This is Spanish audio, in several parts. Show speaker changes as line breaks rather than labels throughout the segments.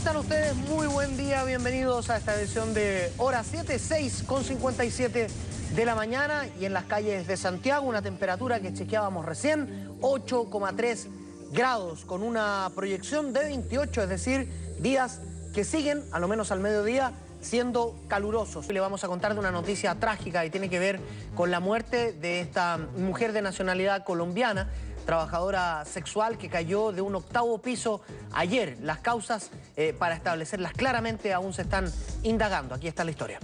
están ustedes? Muy buen día, bienvenidos a esta edición de Hora 7, 6:57 de la mañana y en las calles de Santiago una temperatura que chequeábamos recién, 8,3 grados, con una proyección de 28, es decir, días que siguen, a lo menos al mediodía, siendo calurosos. Le vamos a contar de una noticia trágica y tiene que ver con la muerte de esta mujer de nacionalidad colombiana, trabajadora sexual que cayó de un 8º piso ayer. Las causas, para establecerlas claramente, aún se están indagando. Aquí está la historia.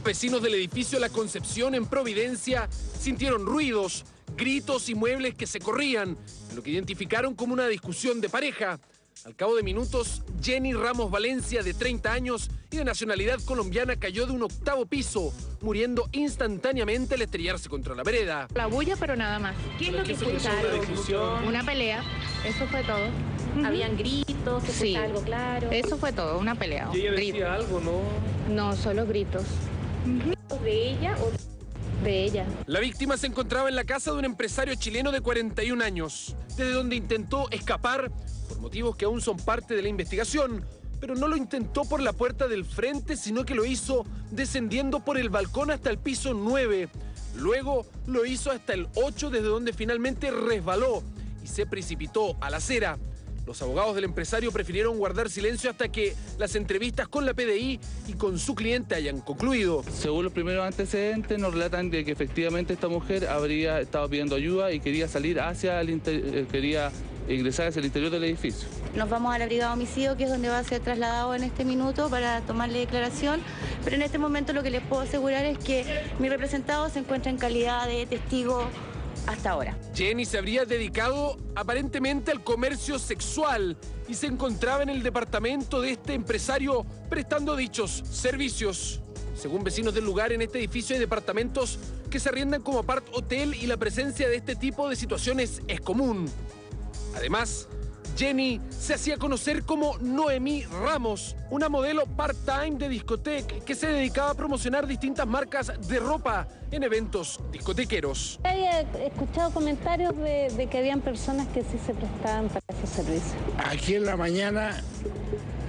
Vecinos del edificio La Concepción en Providencia sintieron ruidos, gritos y muebles que se corrían, lo que identificaron como una discusión de pareja. Al cabo de minutos, Jenny Ramos Valencia, de 30 años y de nacionalidad colombiana, cayó de un 8º piso, muriendo instantáneamente al estrellarse contra la vereda.
La bulla, pero nada más.
¿Qué es lo que escucharon?
Una pelea, eso fue todo.
¿Habían gritos? ¿Se escuchaba algo claro?
Eso fue todo, una pelea.
¿Y ella decía algo, no?
No, solo gritos.
¿De ella o
de ella?
La víctima se encontraba en la casa de un empresario chileno de 41 años, desde donde intentó escapar por motivos que aún son parte de la investigación, pero no lo intentó por la puerta del frente, sino que lo hizo descendiendo por el balcón hasta el piso 9. Luego lo hizo hasta el 8, desde donde finalmente resbaló y se precipitó a la acera. Los abogados del empresario prefirieron guardar silencio hasta que las entrevistas con la PDI y con su cliente hayan concluido.
Según los primeros antecedentes, nos relatan de que efectivamente esta mujer habría estado pidiendo ayuda y quería salir hacia el quería ingresar hacia el interior del edificio.
Nos vamos a la brigada de homicidio, que es donde va a ser trasladado en este minuto para tomarle declaración, pero en este momento lo que les puedo asegurar es que mi representado se encuentra en calidad de testigo hasta ahora.
Jenny se habría dedicado aparentemente al comercio sexual y se encontraba en el departamento de este empresario prestando dichos servicios. Según vecinos del lugar, en este edificio hay departamentos que se arriendan como apart hotel y la presencia de este tipo de situaciones es común. Además, Jenny se hacía conocer como Noemí Ramos, una modelo part-time de discoteca que se dedicaba a promocionar distintas marcas de ropa en eventos discotequeros.
Había escuchado comentarios de que habían personas que sí se prestaban para ese servicio.
Aquí en la mañana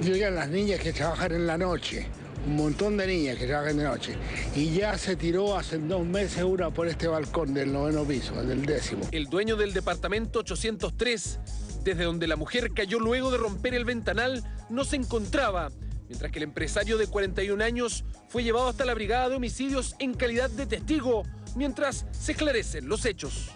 llegan las niñas que trabajan en la noche, un montón de niñas que trabajan de noche, y ya se tiró hace 2 meses una por este balcón del 9º piso, del 10º.
El dueño del departamento 803, desde donde la mujer cayó luego de romper el ventanal, no se encontraba, mientras que el empresario de 41 años fue llevado hasta la brigada de homicidios en calidad de testigo, mientras se esclarecen los hechos.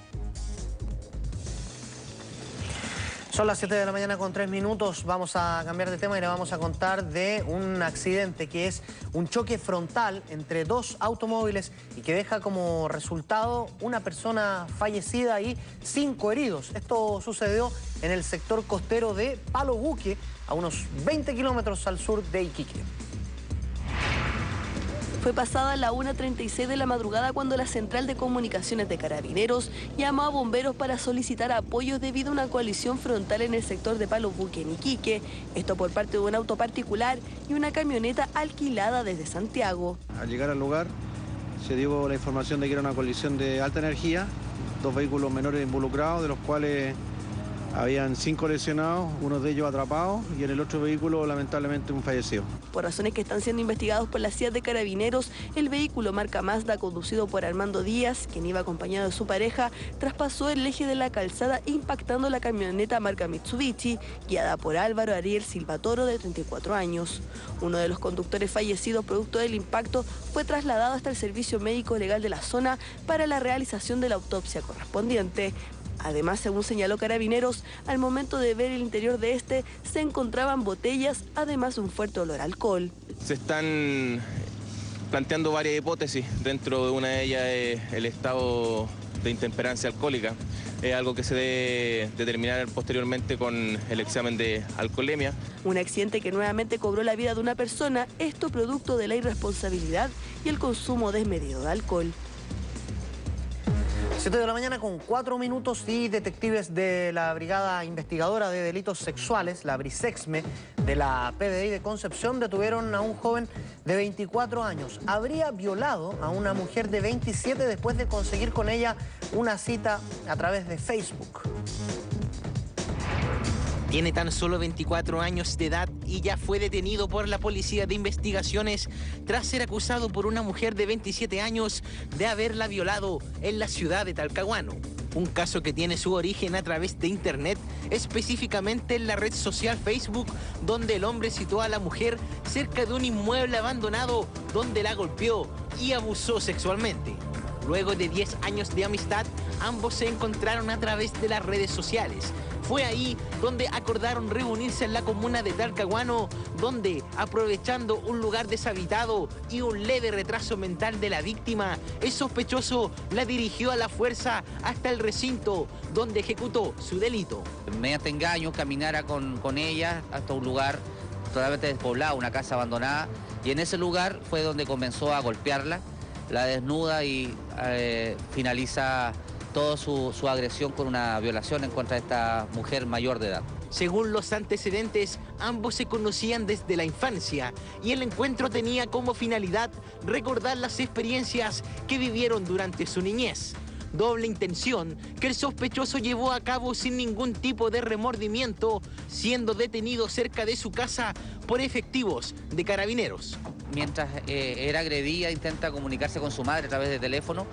Son las 7 de la mañana con 3 minutos, vamos a cambiar de tema y le vamos a contar de un accidente que es un choque frontal entre 2 automóviles y que deja como resultado una persona fallecida y 5 heridos. Esto sucedió en el sector costero de Palo Buque, a unos 20 kilómetros al sur de Iquique.
Fue pasada la 1:36 de la madrugada cuando la Central de Comunicaciones de Carabineros llamó a bomberos para solicitar apoyo debido a una colisión frontal en el sector de Palo Buque en Iquique. Esto por parte de un auto particular y una camioneta alquilada desde Santiago.
Al llegar al lugar se dio la información de que era una colisión de alta energía, 2 vehículos menores involucrados, de los cuales habían 5 lesionados, uno de ellos atrapados y en el otro vehículo lamentablemente un fallecido.
Por razones que están siendo investigados por la CIA de Carabineros, el vehículo marca Mazda conducido por Armando Díaz, quien iba acompañado de su pareja, traspasó el eje de la calzada impactando la camioneta marca Mitsubishi, guiada por Álvaro Ariel Silva Toro, de 34 años. Uno de los conductores fallecidos producto del impacto fue trasladado hasta el servicio médico legal de la zona para la realización de la autopsia correspondiente. Además, según señaló Carabineros, al momento de ver el interior de este se encontraban botellas, además de un fuerte olor a alcohol.
Se están planteando varias hipótesis. Dentro de una de ellas es el estado de intemperancia alcohólica. Es algo que se debe determinar posteriormente con el examen de alcoholemia.
Un accidente que nuevamente cobró la vida de una persona, esto producto de la irresponsabilidad y el consumo desmedido de alcohol.
7 de la mañana con 4 minutos y detectives de la Brigada Investigadora de Delitos Sexuales, la Brisexme, de la PDI de Concepción, detuvieron a un joven de 24 años. Habría violado a una mujer de 27 después de conseguir con ella una cita a través de Facebook.
Tiene tan solo 24 años de edad y ya fue detenido por la Policía de Investigaciones tras ser acusado por una mujer de 27 años de haberla violado en la ciudad de Talcahuano. Un caso que tiene su origen a través de internet, específicamente en la red social Facebook, donde el hombre citó a la mujer cerca de un inmueble abandonado donde la golpeó y abusó sexualmente. Luego de 10 años de amistad, ambos se encontraron a través de las redes sociales. Fue ahí donde acordaron reunirse en la comuna de Talcahuano, donde, aprovechando un lugar deshabitado y un leve retraso mental de la víctima, el sospechoso la dirigió a la fuerza hasta el recinto donde ejecutó su delito.
Mediante engaños caminara con ella hasta un lugar totalmente despoblado, una casa abandonada, y en ese lugar fue donde comenzó a golpearla, la desnuda y finaliza toda su agresión con una violación en contra de esta mujer mayor de edad.
Según los antecedentes, ambos se conocían desde la infancia y el encuentro tenía como finalidad recordar las experiencias que vivieron durante su niñez. Doble intención que el sospechoso llevó a cabo sin ningún tipo de remordimiento, siendo detenido cerca de su casa por efectivos de Carabineros.
Mientras era agredida, intenta comunicarse con su madre a través de teléfono,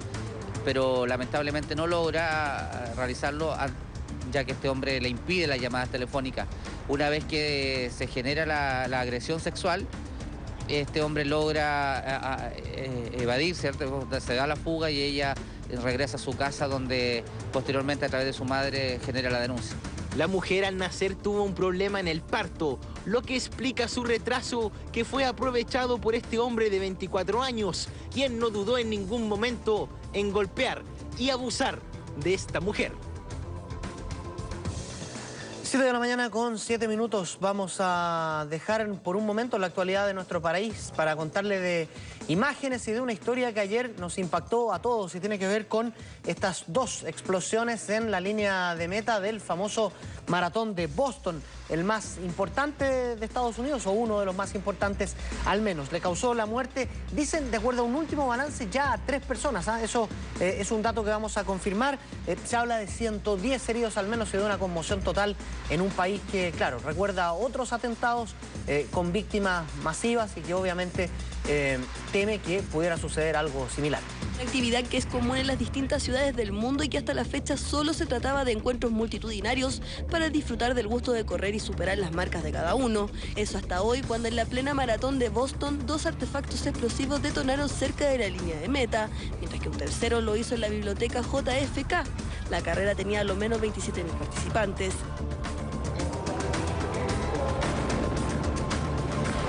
pero lamentablemente no logra realizarlo, ya que este hombre le impide las llamadas telefónicas. Una vez que se genera la agresión sexual, este hombre logra evadir, ¿cierto? Se da la fuga y ella regresa a su casa, donde posteriormente a través de su madre genera la denuncia.
La mujer al nacer tuvo un problema en el parto, lo que explica su retraso, que fue aprovechado por este hombre de 24 años, quien no dudó en ningún momento en golpear y abusar de esta mujer.
7 de la mañana con 7 minutos. Vamos a dejar por un momento la actualidad de nuestro país para contarle de imágenes y de una historia que ayer nos impactó a todos y tiene que ver con estas dos explosiones en la línea de meta del famoso maratón de Boston, el más importante de Estados Unidos, o uno de los más importantes al menos. Le causó la muerte, dicen, de acuerdo a un último balance, ya a 3 personas. Eso es un dato que vamos a confirmar. Se habla de 110 heridos al menos y de una conmoción total en un país que, claro, recuerda otros atentados con víctimas masivas y que obviamente teme que pudiera suceder algo similar.
Una actividad que es común en las distintas ciudades del mundo y que hasta la fecha solo se trataba de encuentros multitudinarios para disfrutar del gusto de correr y superar las marcas de cada uno. Eso hasta hoy, cuando en la plena maratón de Boston 2 artefactos explosivos detonaron cerca de la línea de meta, mientras que un tercero lo hizo en la biblioteca JFK. La carrera tenía a lo menos 27.000 participantes.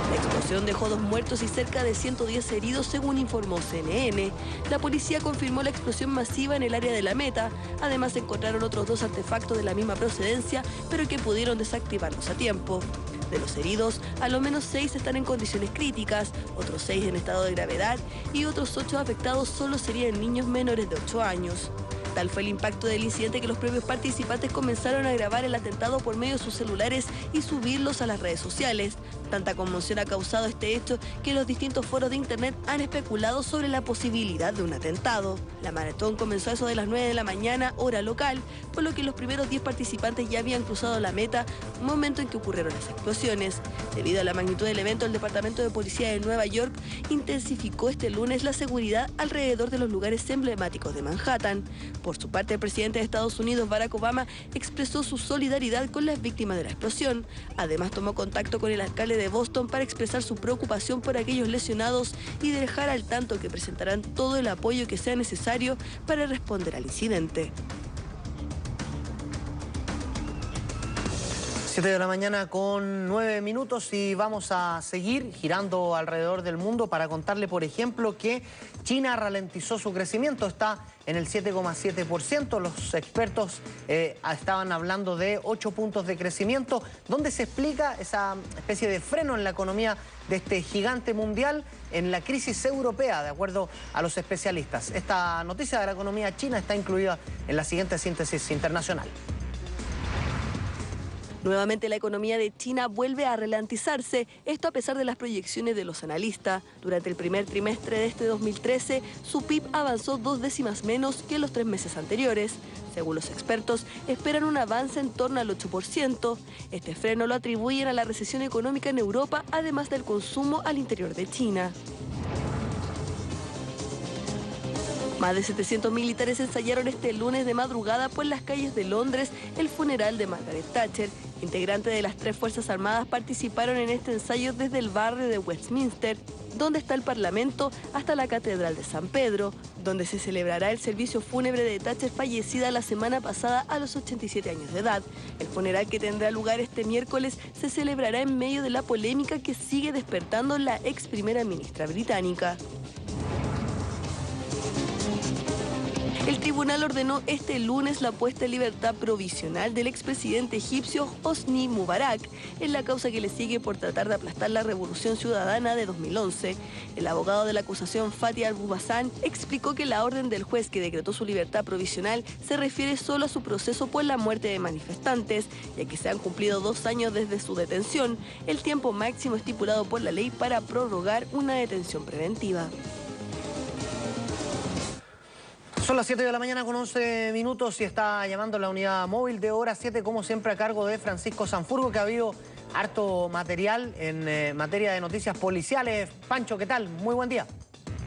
La explosión dejó 2 muertos y cerca de 110 heridos, según informó CNN. La policía confirmó la explosión masiva en el área de la meta. Además, encontraron otros 2 artefactos de la misma procedencia, pero que pudieron desactivarlos a tiempo. De los heridos, a lo menos 6 están en condiciones críticas, otros 6 en estado de gravedad y otros 8 afectados solo serían niños menores de 8 años. Tal fue el impacto del incidente que los propios participantes comenzaron a grabar el atentado por medio de sus celulares y subirlos a las redes sociales. Tanta conmoción ha causado este hecho que los distintos foros de internet han especulado sobre la posibilidad de un atentado. La maratón comenzó a eso de las 9 de la mañana, hora local, por lo que los primeros 10 participantes ya habían cruzado la meta, momento en que ocurrieron las explosiones. Debido a la magnitud del evento, el Departamento de Policía de Nueva York intensificó este lunes la seguridad alrededor de los lugares emblemáticos de Manhattan. Por su parte, el presidente de Estados Unidos, Barack Obama, expresó su solidaridad con las víctimas de la explosión. Además, tomó contacto con el alcalde de Boston para expresar su preocupación por aquellos lesionados y dejar al tanto que presentarán todo el apoyo que sea necesario para responder al incidente.
7 de la mañana con 9 minutos y vamos a seguir girando alrededor del mundo para contarle, por ejemplo, que China ralentizó su crecimiento, está en el 7,7%. Los expertos estaban hablando de 8 puntos de crecimiento, donde se explica esa especie de freno en la economía de este gigante mundial en la crisis europea, de acuerdo a los especialistas. Esta noticia de la economía china está incluida en la siguiente síntesis internacional.
Nuevamente la economía de China vuelve a ralentizarse, esto a pesar de las proyecciones de los analistas. Durante el primer trimestre de este 2013, su PIB avanzó 2 décimas menos que los 3 meses anteriores. Según los expertos, esperan un avance en torno al 8%. Este freno lo atribuyen a la recesión económica en Europa, además del consumo al interior de China. Más de 700 militares ensayaron este lunes de madrugada por las calles de Londres el funeral de Margaret Thatcher. Integrantes de las 3 Fuerzas Armadas participaron en este ensayo desde el barrio de Westminster, donde está el Parlamento, hasta la Catedral de San Pedro, donde se celebrará el servicio fúnebre de Thatcher, fallecida la semana pasada a los 87 años de edad. El funeral, que tendrá lugar este miércoles, se celebrará en medio de la polémica que sigue despertando la ex primera ministra británica. El tribunal ordenó este lunes la puesta en libertad provisional del expresidente egipcio Hosni Mubarak en la causa que le sigue por tratar de aplastar la revolución ciudadana de 2011. El abogado de la acusación, Fatih Al-Bubasan, explicó que la orden del juez que decretó su libertad provisional se refiere solo a su proceso por la muerte de manifestantes, ya que se han cumplido 2 años desde su detención, el tiempo máximo estipulado por la ley para prorrogar una detención preventiva.
Son las 7 de la mañana con 11 minutos y está llamando la unidad móvil de Hora 7, como siempre a cargo de Francisco Sanfurgo, que ha habido harto material en materia de noticias policiales. Pancho, ¿qué tal? Muy buen día.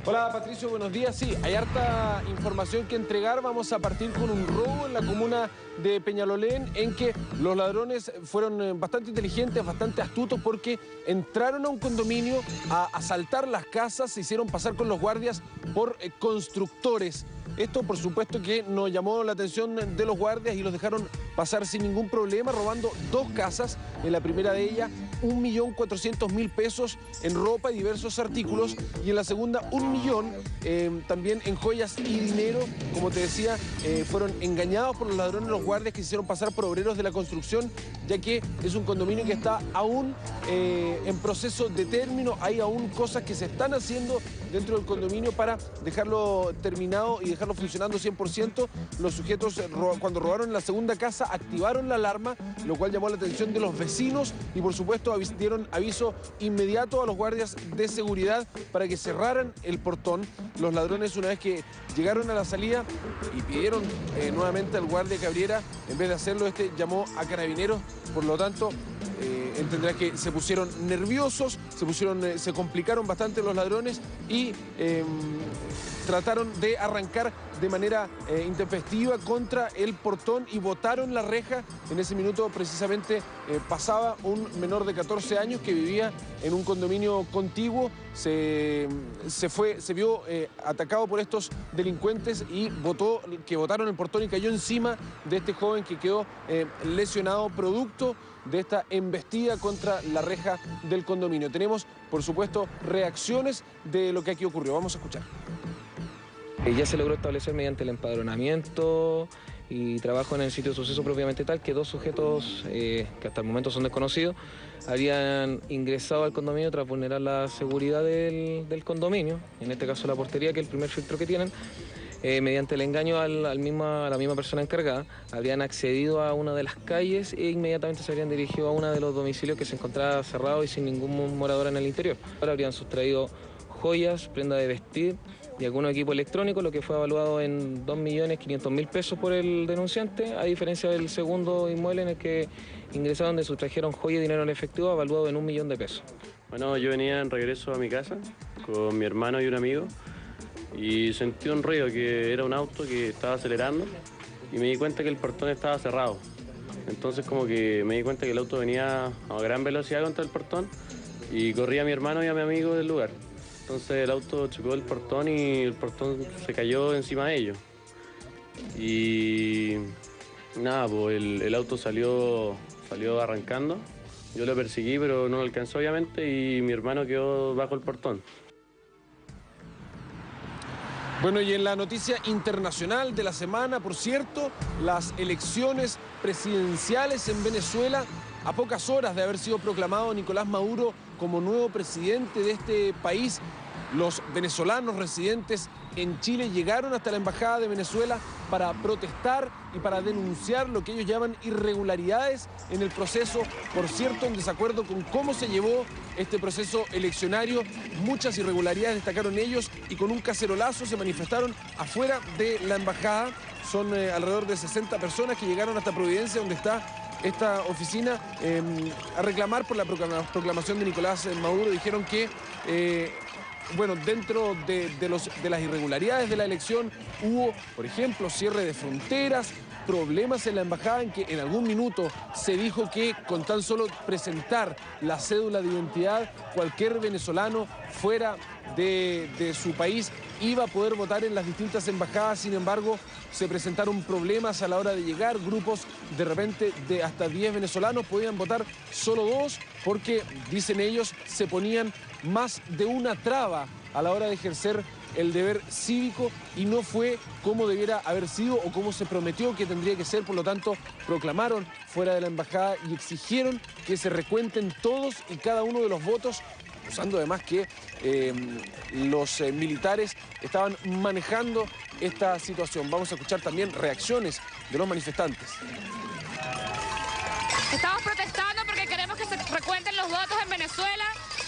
Hola Patricio, buenos días. Sí, hay harta información que entregar. Vamos a partir con un robo en la comuna de Peñalolén, en que los ladrones fueron bastante inteligentes, bastante astutos, porque entraron a un condominio a asaltar las casas, se hicieron pasar con los guardias por constructores. Esto, por supuesto, que nos llamó la atención de los guardias y los dejaron pasar sin ningún problema, robando 2 casas. En la primera de ellas, 1.400.000 pesos en ropa y diversos artículos. Y en la segunda, 1 millón también en joyas y dinero. Como te decía, fueron engañados por los ladrones, los guardias, que se hicieron pasar por obreros de la construcción, ya que es un condominio que está aún en proceso de término. Hay aún cosas que se están haciendo dentro del condominio para dejarlo terminado y dejarlo funcionando 100%. Los sujetos, cuando robaron la segunda casa, activaron la alarma, lo cual llamó la atención de los vecinos y, por supuesto, dieron aviso inmediato a los guardias de seguridad para que cerraran el portón. Los ladrones, una vez que llegaron a la salida y pidieron nuevamente al guardia que abriera, en vez de hacerlo, este llamó a carabineros. Por lo tanto, entenderá que se pusieron nerviosos, se complicaron bastante los ladrones y trataron de arrancar de manera intempestiva contra el portón y botaron la reja. En ese minuto precisamente pasaba un menor de 14 años que vivía en un condominio contiguo. Se vio atacado por estos delincuentes y botaron el portón y cayó encima de este joven, que quedó lesionado producto de esta embestida contra la reja del condominio. Tenemos, por supuesto, reacciones de lo que aquí ocurrió. Vamos a escuchar.
Ya se logró establecer mediante el empadronamiento y trabajo en el sitio de suceso propiamente tal que 2 sujetos que hasta el momento son desconocidos habrían ingresado al condominio tras vulnerar la seguridad del condominio, en este caso la portería, que es el primer filtro que tienen. Mediante el engaño a la misma persona encargada, habrían accedido a una de las calles e inmediatamente se habrían dirigido a uno de los domicilios que se encontraba cerrado y sin ningún morador en el interior. Ahora habrían sustraído joyas, prenda de vestir y algún equipo electrónico, lo que fue evaluado en 2.500.000 pesos por el denunciante, a diferencia del segundo inmueble en el que ingresaron, donde sustrajeron joya y dinero en efectivo evaluado en 1 millón de pesos.
Bueno, yo venía en regreso a mi casa con mi hermano y un amigo y sentí un ruido, que era un auto que estaba acelerando, y me di cuenta que el portón estaba cerrado. Entonces como que me di cuenta que el auto venía a gran velocidad contra el portón y corrí a mi hermano y a mi amigo del lugar. Entonces el auto chocó el portón y el portón se cayó encima de ellos. Y nada, pues el auto salió arrancando. Yo lo perseguí, pero no lo alcanzó obviamente, y mi hermano quedó bajo el portón.
Bueno, y en la noticia internacional de la semana, por cierto, las elecciones presidenciales en Venezuela, a pocas horas de haber sido proclamado Nicolás Maduro como nuevo presidente de este país, Los venezolanos residentes en Chile llegaron hasta la Embajada de Venezuela para protestar y para denunciar lo que ellos llaman irregularidades en el proceso, por cierto, en desacuerdo con cómo se llevó este proceso eleccionario. Muchas irregularidades destacaron ellos y con un cacerolazo se manifestaron afuera de la embajada. Son alrededor de 60 personas que llegaron hasta Providencia, donde está esta oficina, a reclamar por la proclamación de Nicolás Maduro. Dijeron que bueno, dentro de las irregularidades de la elección hubo, por ejemplo, cierre de fronteras, problemas en la embajada, en que en algún minuto se dijo que con tan solo presentar la cédula de identidad, cualquier venezolano fuera de su país iba a poder votar en las distintas embajadas. Sin embargo, se presentaron problemas a la hora de llegar. Grupos de repente de hasta 10 venezolanos podían votar solo 2 porque, dicen ellos, se ponían más de una traba a la hora de ejercer el deber cívico y no fue como debiera haber sido o como se prometió que tendría que ser. Por lo tanto, proclamaron fuera de la embajada y exigieron que se recuenten todos y cada uno de los votos, usando además que los militares estaban manejando esta situación. Vamos a escuchar también reacciones de los manifestantes.
Estamos protestando porque queremos que se recuenten los votos en Venezuela.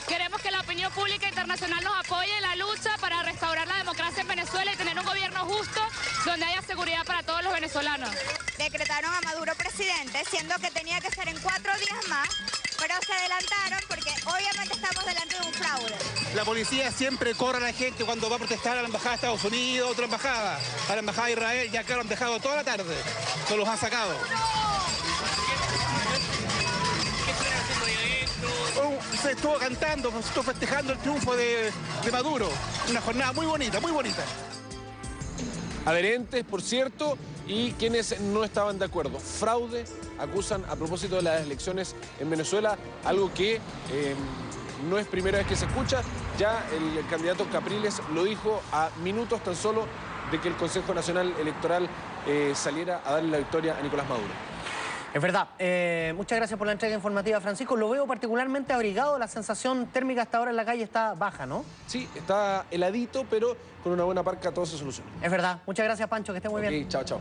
Queremos que la opinión pública internacional nos apoye en la lucha para restaurar la democracia en Venezuela y tener un gobierno justo donde haya seguridad para todos los venezolanos.
Decretaron a Maduro presidente, siendo que tenía que ser en 4 días más, pero se adelantaron porque obviamente estamos delante de un fraude.
La policía siempre corre a la gente cuando va a protestar a la embajada de Estados Unidos, otra embajada, a la embajada de Israel, ya que lo han dejado toda la tarde, se los han sacado. Se estuvo cantando, se estuvo festejando el triunfo de Maduro. Una jornada muy bonita, muy bonita.
Adherentes, por cierto, y quienes no estaban de acuerdo. Fraude, acusan a propósito de las elecciones en Venezuela, algo que no es primera vez que se escucha. Ya el candidato Capriles lo dijo a minutos tan solo de que el Consejo Nacional Electoral saliera a darle la victoria a Nicolás Maduro.
Es verdad. Muchas gracias por la entrega informativa, Francisco. Lo veo particularmente abrigado. La sensación térmica hasta ahora en la calle está baja, ¿no?
Sí, está heladito, pero con una buena parca todo se soluciona.
Es verdad. Muchas gracias, Pancho, que esté muy bien.
Chao, chao.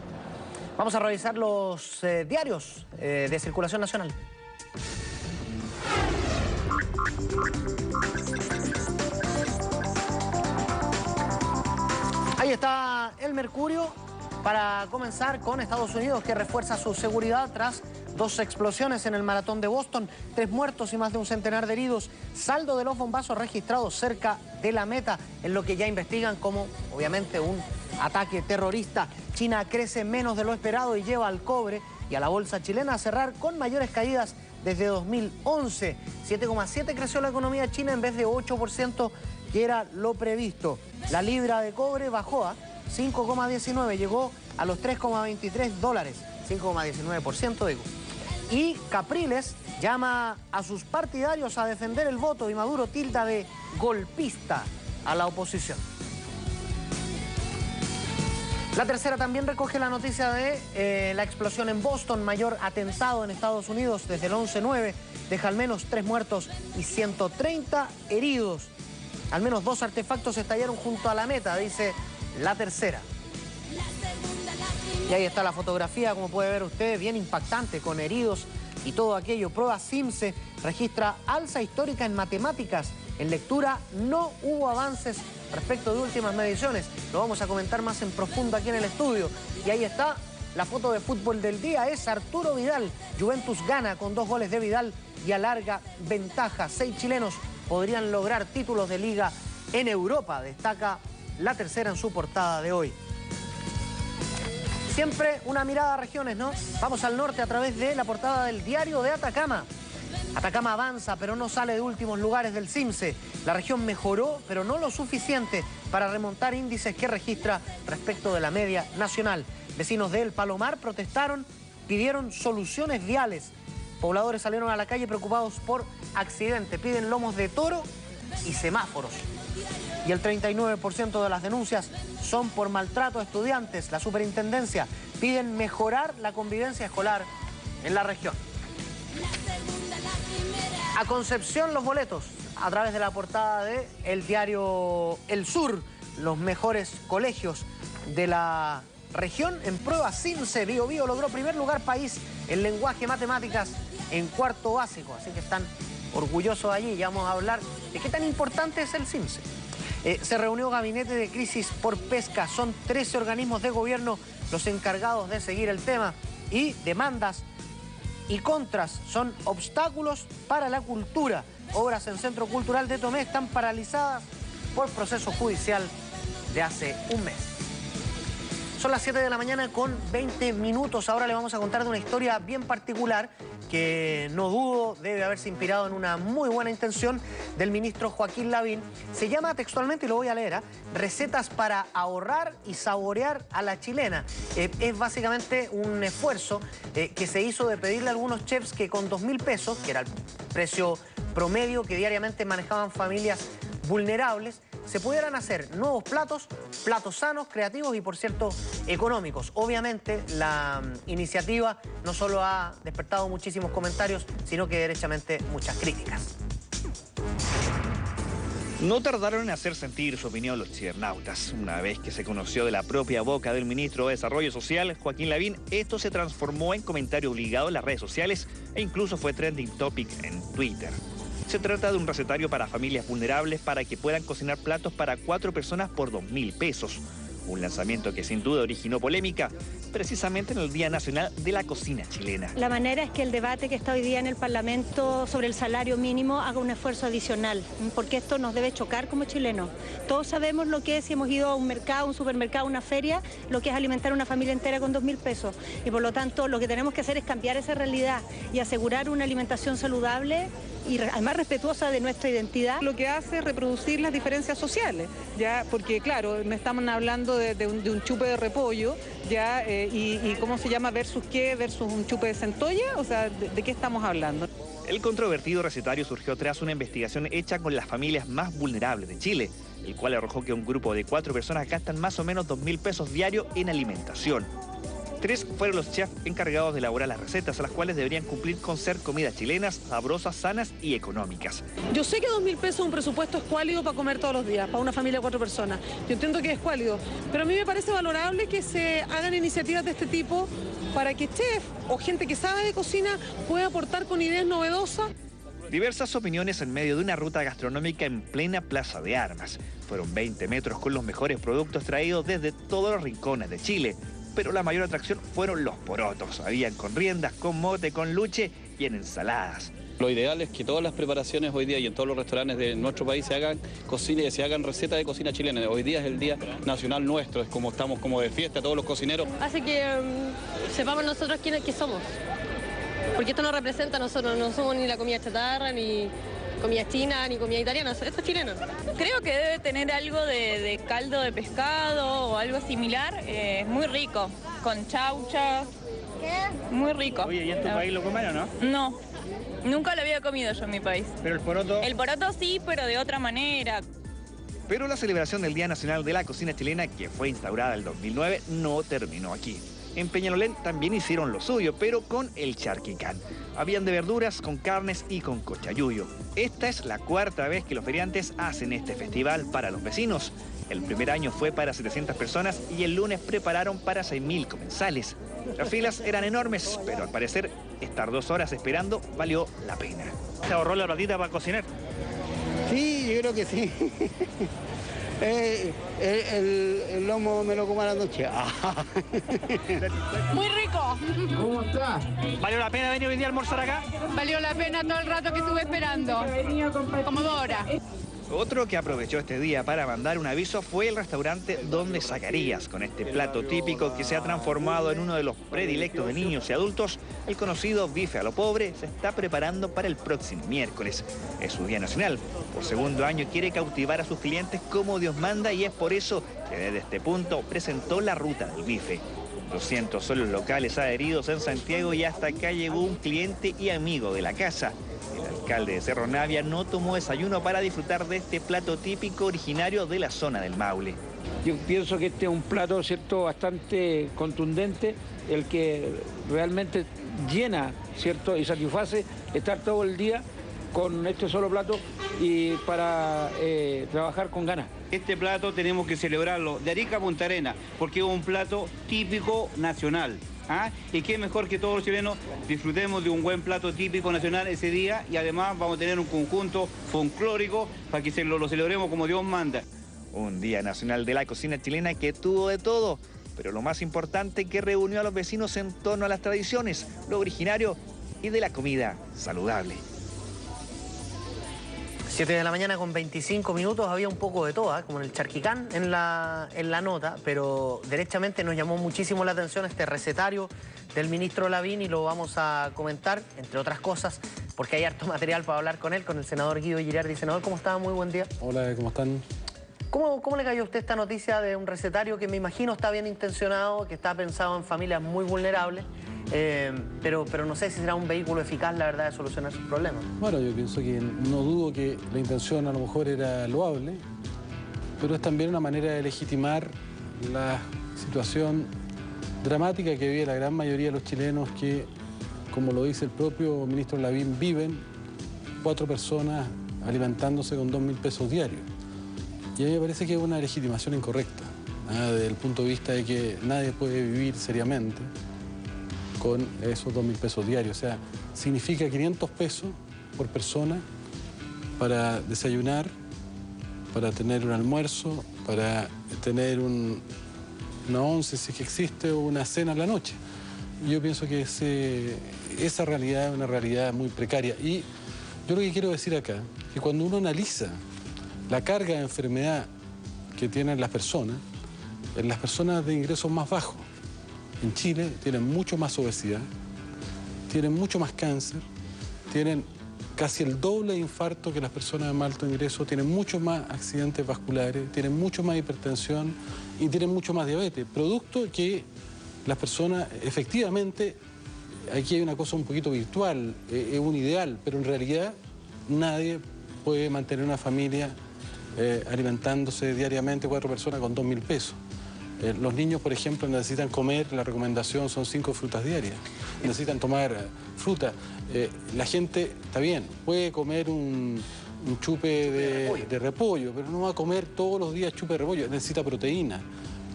Vamos a revisar los diarios de circulación nacional. Ahí está el Mercurio. Para comenzar con Estados Unidos, que refuerza su seguridad tras 2 explosiones en el maratón de Boston, 3 muertos y más de un centenar de heridos. Saldo de los bombazos registrados cerca de la meta, en lo que ya investigan como, obviamente, un ataque terrorista. China crece menos de lo esperado y lleva al cobre y a la bolsa chilena a cerrar con mayores caídas desde 2011. 7,7 creció la economía china en vez de 8%, que era lo previsto. La libra de cobre bajó a 5,19, llegó a los $3,23, 5,19% digo. Y Capriles llama a sus partidarios a defender el voto y Maduro tilda de golpista a la oposición. La Tercera también recoge la noticia de la explosión en Boston, mayor atentado en Estados Unidos desde el 11/9, deja al menos 3 muertos y 130 heridos. Al menos 2 artefactos estallaron junto a la meta, dice La Tercera. Y ahí está la fotografía, como puede ver usted, bien impactante, con heridos y todo aquello. Prueba CIMSE registra alza histórica en matemáticas. En lectura no hubo avances respecto de últimas mediciones. Lo vamos a comentar más en profundo aquí en el estudio. Y ahí está la foto de fútbol del día, es Arturo Vidal. Juventus gana con 2 goles de Vidal y alarga ventaja. 6 chilenos podrían lograr títulos de liga en Europa, destaca La Tercera en su portada de hoy. Siempre una mirada a regiones, ¿no? Vamos al norte a través de la portada del Diario de Atacama. Atacama avanza, pero no sale de últimos lugares del CIMSE. La región mejoró, pero no lo suficiente para remontar índices que registra respecto de la media nacional. Vecinos de El Palomar protestaron, pidieron soluciones viales. Pobladores salieron a la calle preocupados por accidente, piden lomos de toro y semáforos. Y el 39% de las denuncias son por maltrato a estudiantes. La superintendencia piden mejorar la convivencia escolar en la región. A Concepción los boletos a través de la portada de el diario El Sur, los mejores colegios de la región en prueba CINCE. Bío Bío logró primer lugar país en lenguaje y matemáticas en cuarto básico, así que están orgullosos allí. Ya vamos a hablar de qué tan importante es el CINCE. Se reunió gabinete de crisis por pesca. Son 13 organismos de gobierno los encargados de seguir el tema, y demandas y contras son obstáculos para la cultura. Obras en Centro Cultural de Tomé están paralizadas por proceso judicial de hace un mes. Son las 7 de la mañana con 20 minutos. Ahora le vamos a contar de una historia bien particular que no dudo debe haberse inspirado en una muy buena intención del ministro Joaquín Lavín. Se llama textualmente, y lo voy a leer, recetas para ahorrar y saborear a la chilena. Es básicamente un esfuerzo que se hizo de pedirle a algunos chefs que con 2.000 pesos, que era el precio promedio que diariamente manejaban familias vulnerables, se pudieran hacer nuevos platos sanos, creativos y, por cierto, económicos. Obviamente, la iniciativa no solo ha despertado muchísimos comentarios, sino que derechamente muchas críticas.
No tardaron en hacer sentir su opinión los chilernautas. Una vez que se conoció de la propia boca del ministro de Desarrollo Social, Joaquín Lavín, esto se transformó en comentario obligado en las redes sociales e incluso fue trending topic en Twitter. Se trata de un recetario para familias vulnerables para que puedan cocinar platos para 4 personas por 2.000 pesos. Un lanzamiento que sin duda originó polémica, precisamente en el Día Nacional de la Cocina Chilena.
La manera es que el debate que está hoy día en el Parlamento sobre el salario mínimo haga un esfuerzo adicional, porque esto nos debe chocar como chilenos. Todos sabemos lo que es, si hemos ido a un mercado, un supermercado, una feria, lo que es alimentar a una familia entera con 2.000 pesos. Y por lo tanto, lo que tenemos que hacer es cambiar esa realidad y asegurar una alimentación saludable y además respetuosa de nuestra identidad.
Lo que hace es reproducir las diferencias sociales, ya, porque claro, no estamos hablando de un chupe de repollo, ya, y cómo se llama versus qué, versus un chupe de centolla, o sea, ¿de qué estamos hablando?
El controvertido recetario surgió tras una investigación hecha con las familias más vulnerables de Chile, el cual arrojó que un grupo de 4 personas gastan más o menos 2.000 pesos diarios en alimentación. 3 fueron los chefs encargados de elaborar las recetas, a las cuales deberían cumplir con ser comidas chilenas, sabrosas, sanas y económicas.
Yo sé que 2.000 pesos un presupuesto es cuálido para comer todos los días, para una familia de 4 personas. Yo entiendo que es cuálido, pero a mí me parece valorable que se hagan iniciativas de este tipo para que chef o gente que sabe de cocina pueda aportar con ideas novedosas.
Diversas opiniones en medio de una ruta gastronómica en plena Plaza de Armas. Fueron 20 metros con los mejores productos traídos desde todos los rincones de Chile. Pero la mayor atracción fueron los porotos. Habían con riendas, con mote, con luche y en ensaladas.
Lo ideal es que todas las preparaciones hoy día y en todos los restaurantes de nuestro país se hagan cocina y se hagan recetas de cocina chilena. Hoy día es el Día Nacional nuestro, es como estamos como de fiesta todos los cocineros.
Hace que sepamos nosotros quiénes somos. Porque esto nos representa a nosotros, no somos ni la comida chatarra, ni comida china, ni comida italiana, esto es chileno.
Creo que debe tener algo de caldo de pescado o algo similar, muy rico, con chaucha, muy rico.
Oye, ¿y en tu país lo comen o no?
No, nunca lo había comido yo en mi país.
¿Pero el poroto?
El poroto sí, pero de otra manera.
Pero la celebración del Día Nacional de la Cocina Chilena, que fue instaurada en 2009, no terminó aquí. En Peñalolén también hicieron lo suyo, pero con el charquicán. Habían de verduras, con carnes y con cochayuyo. Esta es la 4ª vez que los feriantes hacen este festival para los vecinos. El primer año fue para 700 personas y el lunes prepararon para 6.000 comensales. Las filas eran enormes, pero al parecer estar 2 horas esperando valió la pena.
¿Se ahorró la platita para cocinar?
Sí, yo creo que sí. El lomo me lo como a la noche.
Muy rico.
¿Cómo está? ¿Valió la pena venir hoy día a almorzar acá?
Valió la pena todo el rato que estuve esperando, como 2 horas.
Otro que aprovechó este día para mandar un aviso fue el restaurante Donde Zacarías, con este plato típico que se ha transformado en uno de los predilectos de niños y adultos. El conocido bife a lo pobre se está preparando para el próximo miércoles. Es su día nacional. Por segundo año quiere cautivar a sus clientes como Dios manda y es por eso que desde este punto presentó la ruta del bife. 200 son los locales adheridos en Santiago y hasta acá llegó un cliente y amigo de la casa. El alcalde de Cerro Navia no tomó desayuno para disfrutar de este plato típico originario de la zona del Maule.
Yo pienso que este es un plato, ¿cierto?, bastante contundente, el que realmente llena, ¿cierto?, y satisface estar todo el día con este solo plato y para trabajar con ganas.
Este plato tenemos que celebrarlo de Arica a Punta Arenas, porque es un plato típico nacional. ¿Ah? Y qué mejor que todos los chilenos disfrutemos de un buen plato típico nacional ese día, y además vamos a tener un conjunto folclórico para que lo celebremos como Dios manda.
Un Día Nacional de la Cocina Chilena que tuvo de todo, pero lo más importante, que reunió a los vecinos en torno a las tradiciones, lo originario y de la comida saludable.
7 de la mañana con 25 minutos, había un poco de todo, como en el charquicán en la nota, pero derechamente nos llamó muchísimo la atención este recetario del ministro Lavín y lo vamos a comentar, entre otras cosas, porque hay harto material para hablar con él, con el senador Guido Girardi. Senador, ¿cómo está? Muy buen día.
Hola, ¿cómo están?
¿Cómo le cayó a usted esta noticia de un recetario que me imagino está bien intencionado, que está pensado en familias muy vulnerables, pero no sé si será un vehículo eficaz, la verdad, de solucionar sus problemas?
Bueno, yo pienso que no dudo que la intención a lo mejor era loable, pero es también una manera de legitimar la situación dramática que vive la gran mayoría de los chilenos que, como lo dice el propio ministro Lavín, viven 4 personas alimentándose con 2.000 pesos diarios. Y a mí me parece que es una legitimación incorrecta, desde el punto de vista de que nadie puede vivir seriamente con esos 2.000 pesos diarios. O sea, significa 500 pesos por persona para desayunar, para tener un almuerzo, para tener una once, si es que existe, o una cena en la noche. Y yo pienso que esa realidad es una realidad muy precaria. Y yo lo que quiero decir acá, que cuando uno analiza la carga de enfermedad que tienen las personas de ingresos más bajos, en Chile tienen mucho más obesidad, tienen mucho más cáncer, tienen casi el doble de infarto que las personas de más alto ingreso, tienen mucho más accidentes vasculares, tienen mucho más hipertensión y tienen mucho más diabetes. Producto que las personas, efectivamente, aquí hay una cosa un poquito virtual, es un ideal, pero en realidad nadie puede mantener una familia alimentándose diariamente 4 personas con 2.000 pesos. Los niños, por ejemplo, necesitan comer, la recomendación son 5 frutas diarias, necesitan tomar fruta. La gente, está bien, puede comer un chupe de repollo, pero no va a comer todos los días chupe de repollo, necesita proteína,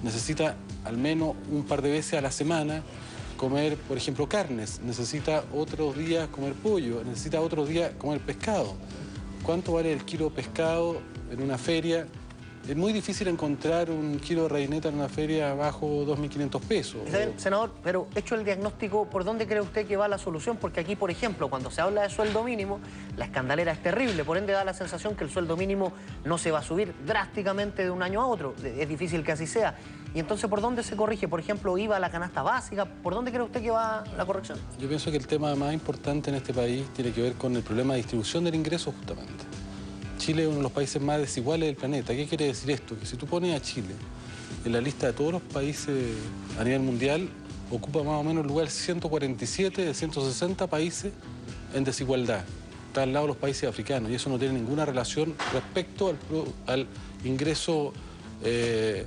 necesita al menos un par de veces a la semana comer, por ejemplo, carnes, necesita otros días comer pollo, necesita otros días comer pescado. ¿Cuánto vale el kilo de pescado en una feria? Es muy difícil encontrar un kilo de reineta en una feria bajo 2.500 pesos.
Senador, pero hecho el diagnóstico, ¿por dónde cree usted que va la solución? Porque aquí, por ejemplo, cuando se habla de sueldo mínimo, la escandalera es terrible, por ende da la sensación que el sueldo mínimo no se va a subir drásticamente de un año a otro. Es difícil que así sea. Y entonces, ¿por dónde se corrige? Por ejemplo, IVA a la canasta básica, ¿por dónde cree usted que va la corrección?
Yo pienso que el tema más importante en este país tiene que ver con el problema de distribución del ingreso, justamente. Chile es uno de los países más desiguales del planeta. ¿Qué quiere decir esto? Que si tú pones a Chile en la lista de todos los países a nivel mundial, ocupa más o menos el lugar 147 de 160 países en desigualdad. Está al lado de los países africanos y eso no tiene ninguna relación respecto al ingreso, el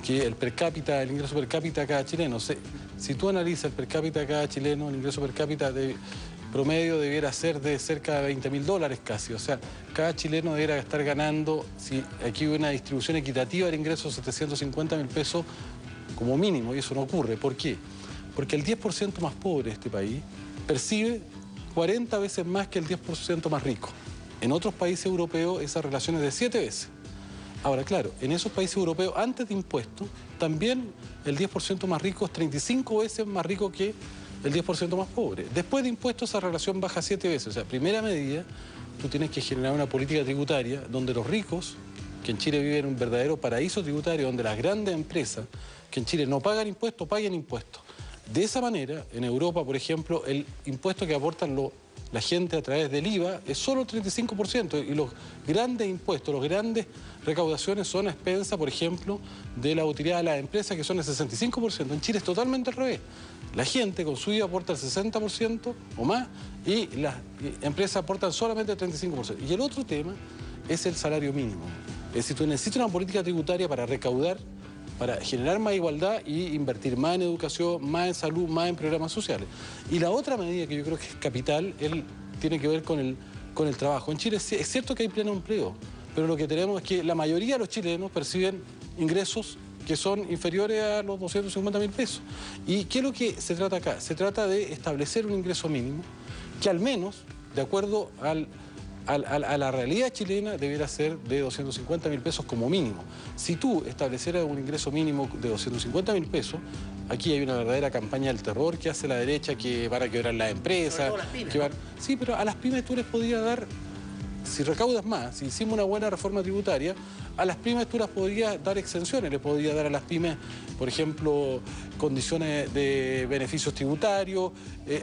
ingreso per cápita de cada chileno. Si tú analizas el per cápita de cada chileno, el ingreso per cápita promedio debiera ser de cerca de $20.000 casi. O sea, cada chileno debiera estar ganando, si aquí hubo una distribución equitativa del ingreso, 750.000 pesos como mínimo, y eso no ocurre. ¿Por qué? Porque el 10% más pobre de este país percibe 40 veces más que el 10% más rico. En otros países europeos esa relación es de 7 veces. Ahora, claro, en esos países europeos, antes de impuestos, también el 10% más rico es 35 veces más rico que el 10% más pobre. Después de impuestos esa relación baja 7 veces. O sea, primera medida, tú tienes que generar una política tributaria donde los ricos, que en Chile viven en un verdadero paraíso tributario, donde las grandes empresas, que en Chile no pagan impuestos, paguen impuestos. De esa manera, en Europa, por ejemplo, el impuesto que aportan la gente a través del IVA es solo el 35%, y los grandes impuestos, las grandes recaudaciones son a expensa, por ejemplo, de la utilidad de las empresas, que son el 65%. En Chile es totalmente al revés. La gente con su IVA aporta el 60% o más y las empresas aportan solamente el 35%. Y el otro tema es el salario mínimo. Es decir, tú necesitas una política tributaria para recaudar, para generar más igualdad y invertir más en educación, más en salud, más en programas sociales. Y la otra medida que yo creo que es capital, tiene que ver con con el trabajo. En Chile es cierto que hay pleno empleo, pero lo que tenemos es que la mayoría de los chilenos perciben ingresos que son inferiores a los 250.000 pesos. ¿Y qué es lo que se trata acá? Se trata de establecer un ingreso mínimo que al menos, de acuerdo a la realidad chilena, debiera ser de 250.000 pesos como mínimo. Si tú establecieras un ingreso mínimo de 250.000 pesos, aquí hay una verdadera campaña del terror que hace la derecha, que van a quebrar las empresas. Sí, pero a las pymes tú les podrías dar, si recaudas más, si hicimos una buena reforma tributaria, a las pymes tú las podrías dar exenciones, le podrías dar a las pymes, por ejemplo, condiciones de beneficios tributarios,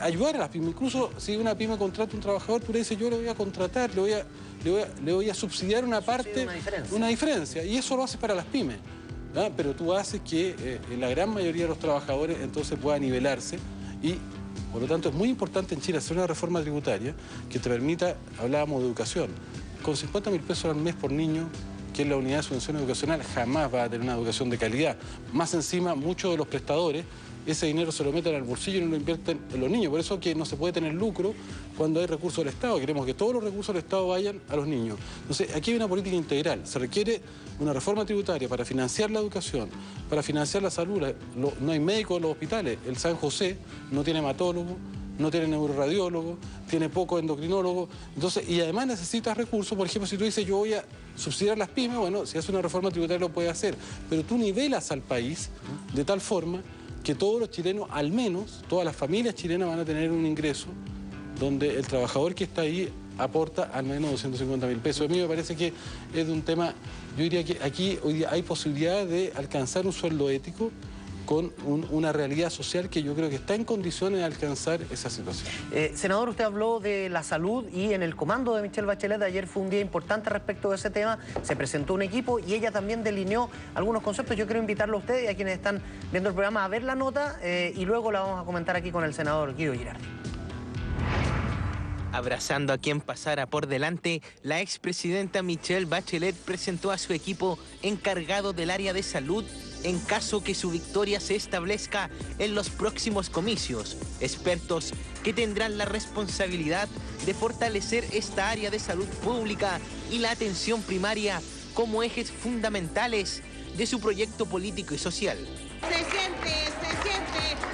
ayudar a las pymes. Incluso si una pyme contrata un trabajador, tú le dices, yo lo voy a contratar, le voy a subsidiar una parte, una diferencia, y eso lo haces para las pymes. ¿Ah? Pero tú haces que la gran mayoría de los trabajadores entonces pueda nivelarse y, por lo tanto, es muy importante en Chile hacer una reforma tributaria que te permita, hablábamos de educación, con 50.000 pesos al mes por niño, que es la unidad de subvención educacional, jamás va a tener una educación de calidad. Más encima, muchos de los prestadores, ese dinero se lo meten al bolsillo y no lo invierten en los niños. Por eso que no se puede tener lucro cuando hay recursos del Estado. Queremos que todos los recursos del Estado vayan a los niños. Entonces, aquí hay una política integral. Se requiere una reforma tributaria para financiar la educación, para financiar la salud. No hay médicos en los hospitales. El San José no tiene hematólogo, no tiene neuroradiólogo, tiene poco endocrinólogo. Entonces, y además necesitas recursos. Por ejemplo, si tú dices, yo voy a subsidiar las pymes, bueno, si hace una reforma tributaria lo puede hacer. Pero tú nivelas al país de tal forma que todos los chilenos, al menos, todas las familias chilenas van a tener un ingreso donde el trabajador que está ahí aporta al menos 250.000 pesos. A mí me parece que es de un tema, yo diría que aquí hoy día hay posibilidad de alcanzar un sueldo ético con una realidad social que yo creo que está en condiciones de alcanzar esa situación.
Senador, usted habló de la salud y en el comando de Michelle Bachelet ayer fue un día importante respecto de ese tema. Se presentó un equipo y ella también delineó algunos conceptos. Yo quiero invitarlo a ustedes y a quienes están viendo el programa a ver la nota y luego la vamos a comentar aquí con el senador Guido Girardi.
Abrazando a quien pasara por delante, la expresidenta Michelle Bachelet presentó a su equipo encargado del área de salud en caso que su victoria se establezca en los próximos comicios. Expertos que tendrán la responsabilidad de fortalecer esta área de salud pública y la atención primaria como ejes fundamentales de su proyecto político y social.
Se siente,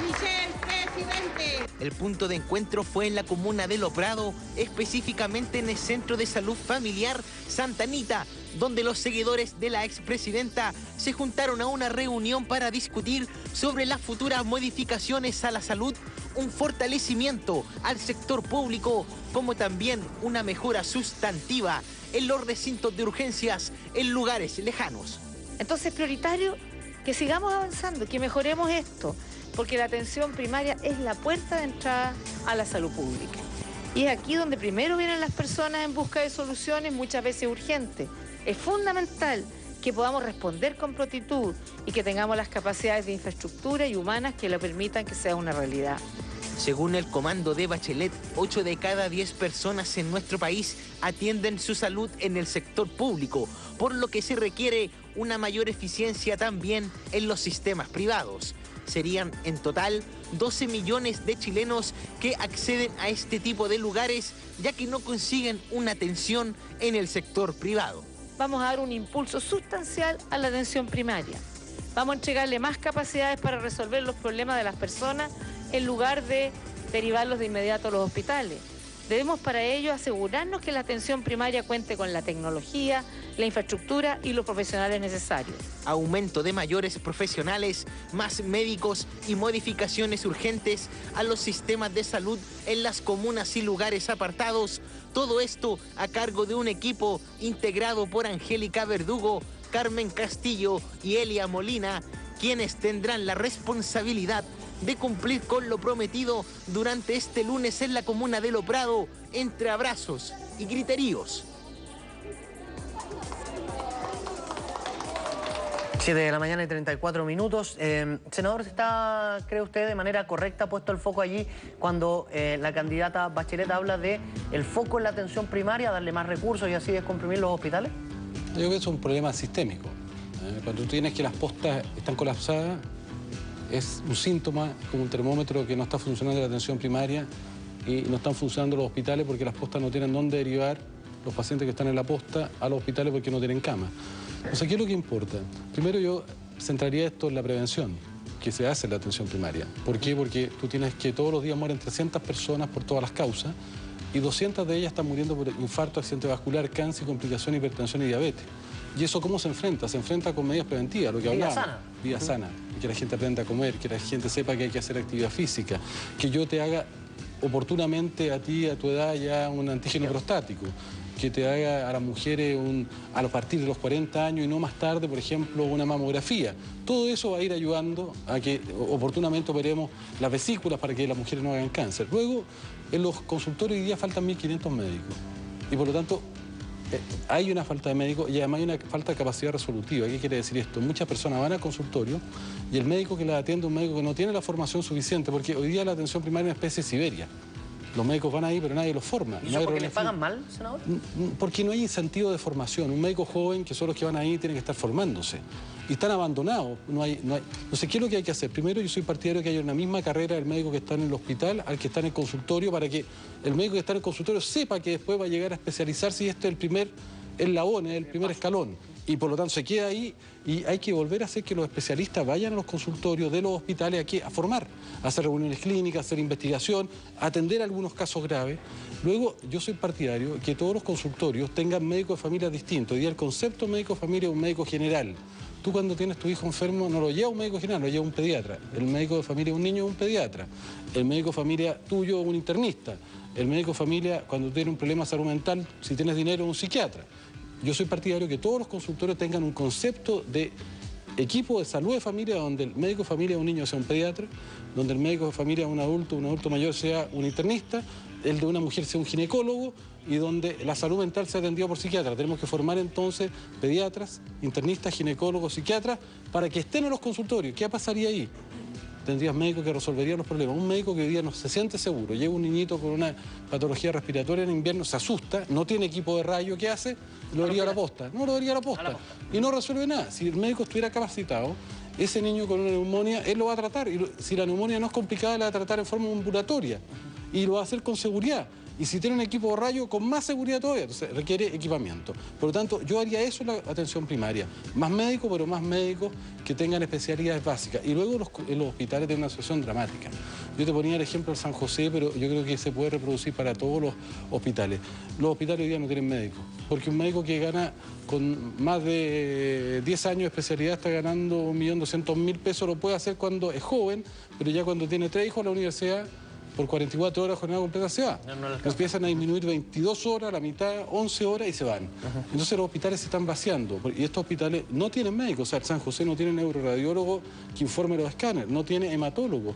Michelle, presidente.
El punto de encuentro fue en la comuna de Loprado, específicamente en el Centro de Salud Familiar Santa Anita, donde los seguidores de la expresidenta se juntaron a una reunión para discutir sobre las futuras modificaciones a la salud, un fortalecimiento al sector público, como también una mejora sustantiva en los recintos de urgencias en lugares lejanos.
Entonces es prioritario que sigamos avanzando, que mejoremos esto, porque la atención primaria es la puerta de entrada a la salud pública. Y es aquí donde primero vienen las personas en busca de soluciones, muchas veces urgentes. Es fundamental que podamos responder con prontitud y que tengamos las capacidades de infraestructura y humanas que lo permitan que sea una realidad.
Según el comando de Bachelet, 8 de cada 10 personas en nuestro país atienden su salud en el sector público, por lo que se requiere una mayor eficiencia también en los sistemas privados. Serían en total 12 millones de chilenos que acceden a este tipo de lugares, ya que no consiguen una atención en el sector privado.
Vamos a dar un impulso sustancial a la atención primaria. Vamos a entregarle más capacidades para resolver los problemas de las personas en lugar de derivarlos de inmediato a los hospitales. Debemos para ello asegurarnos que la atención primaria cuente con la tecnología, la infraestructura y los profesionales necesarios.
Aumento de mayores profesionales, más médicos y modificaciones urgentes a los sistemas de salud en las comunas y lugares apartados. Todo esto a cargo de un equipo integrado por Angélica Verdugo, Carmen Castillo y Elia Molina, quienes tendrán la responsabilidad de cumplir con lo prometido durante este lunes en la comuna de Loprado, entre abrazos y griteríos.
7 de la mañana y 34 minutos. Senador, ¿está, cree usted, de manera correcta puesto el foco allí cuando la candidata Bachelet habla de el foco en la atención primaria, darle más recursos y así descomprimir los hospitales?
Yo creo que es un problema sistémico. Cuando tú tienes que las postas están colapsadas, es un síntoma, como un termómetro que no está funcionando la atención primaria, y no están funcionando los hospitales porque las postas no tienen dónde derivar los pacientes que están en la posta a los hospitales porque no tienen cama. O sea, ¿qué es lo que importa? Primero yo centraría esto en la prevención que se hace en la atención primaria. ¿Por qué? Porque tú tienes que todos los días mueren 300 personas por todas las causas y 200 de ellas están muriendo por infarto, accidente vascular, cáncer, complicación, hipertensión y diabetes. ¿Y eso cómo se enfrenta? Se enfrenta con medidas preventivas, lo que hablábamos.
Vida sana.
Vida sana. Que la gente aprenda a comer, que la gente sepa que hay que hacer actividad física, que yo te haga oportunamente a ti, a tu edad, ya un antígeno prostático, que te haga a las mujeres a partir de los 40 años y no más tarde, por ejemplo, una mamografía. Todo eso va a ir ayudando a que oportunamente operemos las vesículas para que las mujeres no hagan cáncer. Luego, en los consultorios hoy día faltan 1.500 médicos y por lo tanto hay una falta de médicos y además hay una falta de capacidad resolutiva. ¿Qué quiere decir esto? Muchas personas van al consultorio y el médico que las atiende es un médico que no tiene la formación suficiente, porque hoy día la atención primaria es una especie de Siberia. Los médicos van ahí, pero nadie los forma.
¿Y eso porque les pagan mal, senador?
Porque no hay incentivo de formación. Un médico joven, que son los que van ahí, tienen que estar formándose. Y están abandonados. No sé, ¿qué es lo que hay que hacer? Primero, yo soy partidario de que haya una misma carrera del médico que está en el hospital al que está en el consultorio, para que el médico que está en el consultorio sepa que después va a llegar a especializarse y este es el primer eslabón, es el primer escalón. Y por lo tanto se queda ahí y hay que volver a hacer que los especialistas vayan a los consultorios de los hospitales a formar, a hacer reuniones clínicas, hacer investigación, atender algunos casos graves. Luego, yo soy partidario que todos los consultorios tengan médicos de familia distintos. Y el concepto médico de familia es un médico general. Tú cuando tienes tu hijo enfermo no lo lleva un médico general, lo lleva un pediatra. El médico de familia de un niño es un pediatra. El médico de familia tuyo es un internista. El médico de familia, cuando tiene un problema de salud mental, si tienes dinero, es un psiquiatra. Yo soy partidario que todos los consultorios tengan un concepto de equipo de salud de familia donde el médico de familia de un niño sea un pediatra, donde el médico de familia de un adulto mayor sea un internista, el de una mujer sea un ginecólogo y donde la salud mental sea atendida por psiquiatra. Tenemos que formar entonces pediatras, internistas, ginecólogos, psiquiatras para que estén en los consultorios. ¿Qué pasaría ahí? Tendrías médicos que resolverían los problemas. Un médico que hoy día no se siente seguro, lleva un niñito con una patología respiratoria en invierno, se asusta, no tiene equipo de rayo, ¿qué hace? Lo daría a la posta. No lo daría a la posta. Y no resuelve nada. Si el médico estuviera capacitado, ese niño con una neumonía, él lo va a tratar. Y si la neumonía no es complicada, la va a tratar en forma ambulatoria. Y lo va a hacer con seguridad. Y si tiene un equipo de rayo, con más seguridad todavía. Entonces requiere equipamiento. Por lo tanto, yo haría eso en la atención primaria. Más médicos, pero más médicos que tengan especialidades básicas. Y luego en los hospitales tienen una situación dramática. Yo te ponía el ejemplo del San José, pero yo creo que se puede reproducir para todos los hospitales. Los hospitales hoy día no tienen médicos. Porque un médico que gana con más de 10 años de especialidad está ganando 1.200.000 pesos. Lo puede hacer cuando es joven, pero ya cuando tiene 3 hijos, la universidad por 44 horas jornada completa se va. Empiezan a disminuir 22 horas, la mitad, 11 horas y se van. Entonces los hospitales se están vaciando. Y estos hospitales no tienen médicos. O sea, el San José no tiene neuroradiólogo que informe los escáneres, no tiene hematólogo.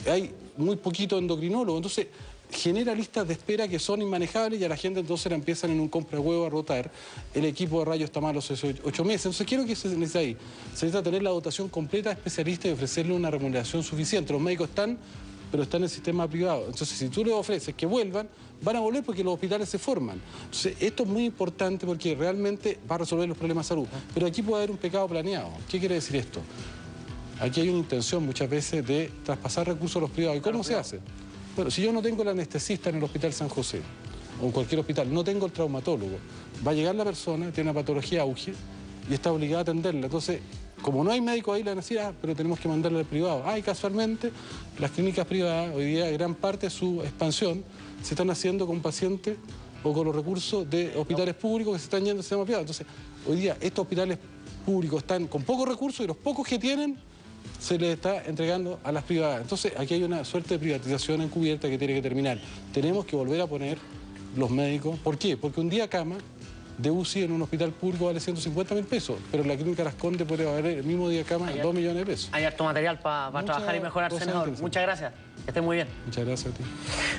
Hay muy poquito endocrinólogo. Entonces genera listas de espera que son inmanejables y a la gente entonces la empiezan en un compra huevo a rotar. El equipo de rayos está malo hace 8 meses. Entonces quiero que se necesita ahí. Se necesita tener la dotación completa de especialistas y ofrecerle una remuneración suficiente. Los médicos están, pero están en el sistema privado. Entonces, si tú les ofreces que vuelvan, van a volver porque los hospitales se forman. Entonces, esto es muy importante porque realmente va a resolver los problemas de salud. Pero aquí puede haber un pecado planeado. ¿Qué quiere decir esto? Aquí hay una intención muchas veces de traspasar recursos a los privados. ¿Y cómo se hace? Bueno, si yo no tengo el anestesista en el Hospital San José, o en cualquier hospital, no tengo el traumatólogo, va a llegar la persona, tiene una patología auge, y está obligada a atenderla. Entonces, como no hay médico ahí, le van a decir, pero tenemos que mandarle al privado. Y casualmente, las clínicas privadas, hoy día, gran parte de su expansión se están haciendo con pacientes o con los recursos de hospitales públicos que se están yendo al sistema privado. Entonces, hoy día, estos hospitales públicos están con pocos recursos y los pocos que tienen se les está entregando a las privadas. Entonces, aquí hay una suerte de privatización encubierta que tiene que terminar. Tenemos que volver a poner los médicos. ¿Por qué? Porque un día cama de UCI en un hospital público vale 150.000 pesos, pero en la clínica Las Condes puede valer el mismo día de cama 2 millones de pesos.
Hay harto material para trabajar y mejorar, senador. Muchas gracias. Que esté muy bien.
Muchas gracias a ti.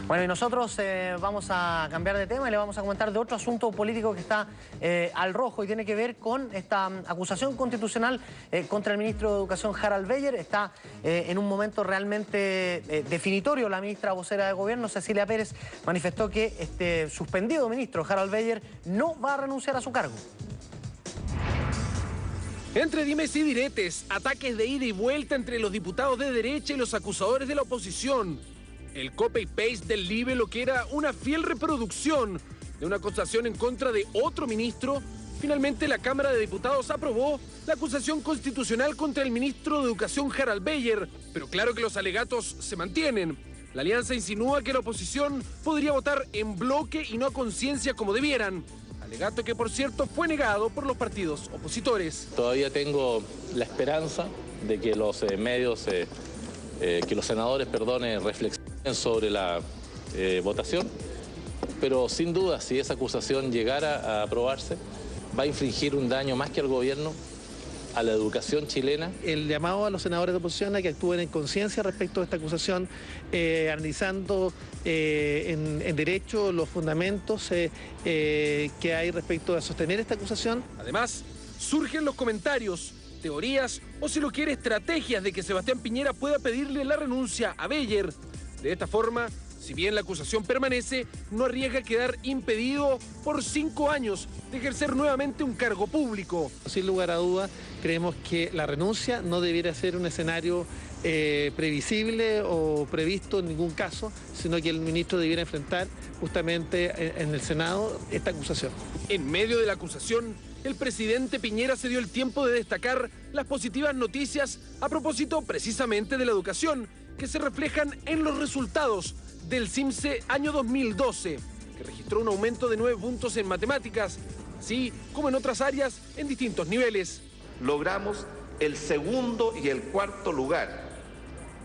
Bueno, y nosotros vamos a cambiar de tema y le vamos a comentar de otro asunto político que está al rojo y tiene que ver con esta acusación constitucional contra el ministro de Educación, Harald Beyer. Está en un momento realmente definitorio. La ministra vocera de Gobierno, Cecilia Pérez, manifestó que este suspendido ministro, Harald Beyer, no va a renunciar a su cargo.
Entre dimes y diretes, ataques de ida y vuelta entre los diputados de derecha y los acusadores de la oposición. El copy-paste del libelo, que era una fiel reproducción de una acusación en contra de otro ministro. Finalmente la Cámara de Diputados aprobó la acusación constitucional contra el ministro de Educación Harald Beyer, pero claro que los alegatos se mantienen. La alianza insinúa que la oposición podría votar en bloque y no a conciencia como debieran, alegato que por cierto fue negado por los partidos opositores.
Todavía tengo la esperanza de que los medios, que los senadores, reflexionen sobre la votación, pero sin duda si esa acusación llegara a aprobarse, va a infligir un daño más que al gobierno, a la educación chilena.
El llamado a los senadores de oposición a que actúen en conciencia respecto a esta acusación, analizando en derecho los fundamentos que hay respecto a sostener esta acusación.
Además, surgen los comentarios, teorías o, si lo quiere, estrategias de que Sebastián Piñera pueda pedirle la renuncia a Beyer. De esta forma, si bien la acusación permanece, no arriesga a quedar impedido por 5 años de ejercer nuevamente un cargo público.
Sin lugar a duda, creemos que la renuncia no debiera ser un escenario previsible o previsto en ningún caso, sino que el ministro debiera enfrentar justamente en el Senado esta acusación.
En medio de la acusación, el presidente Piñera se dio el tiempo de destacar las positivas noticias a propósito precisamente de la educación, que se reflejan en los resultados del CIMSE año 2012, que registró un aumento de 9 puntos en matemáticas, así como en otras áreas en distintos niveles.
Logramos el segundo y el cuarto lugar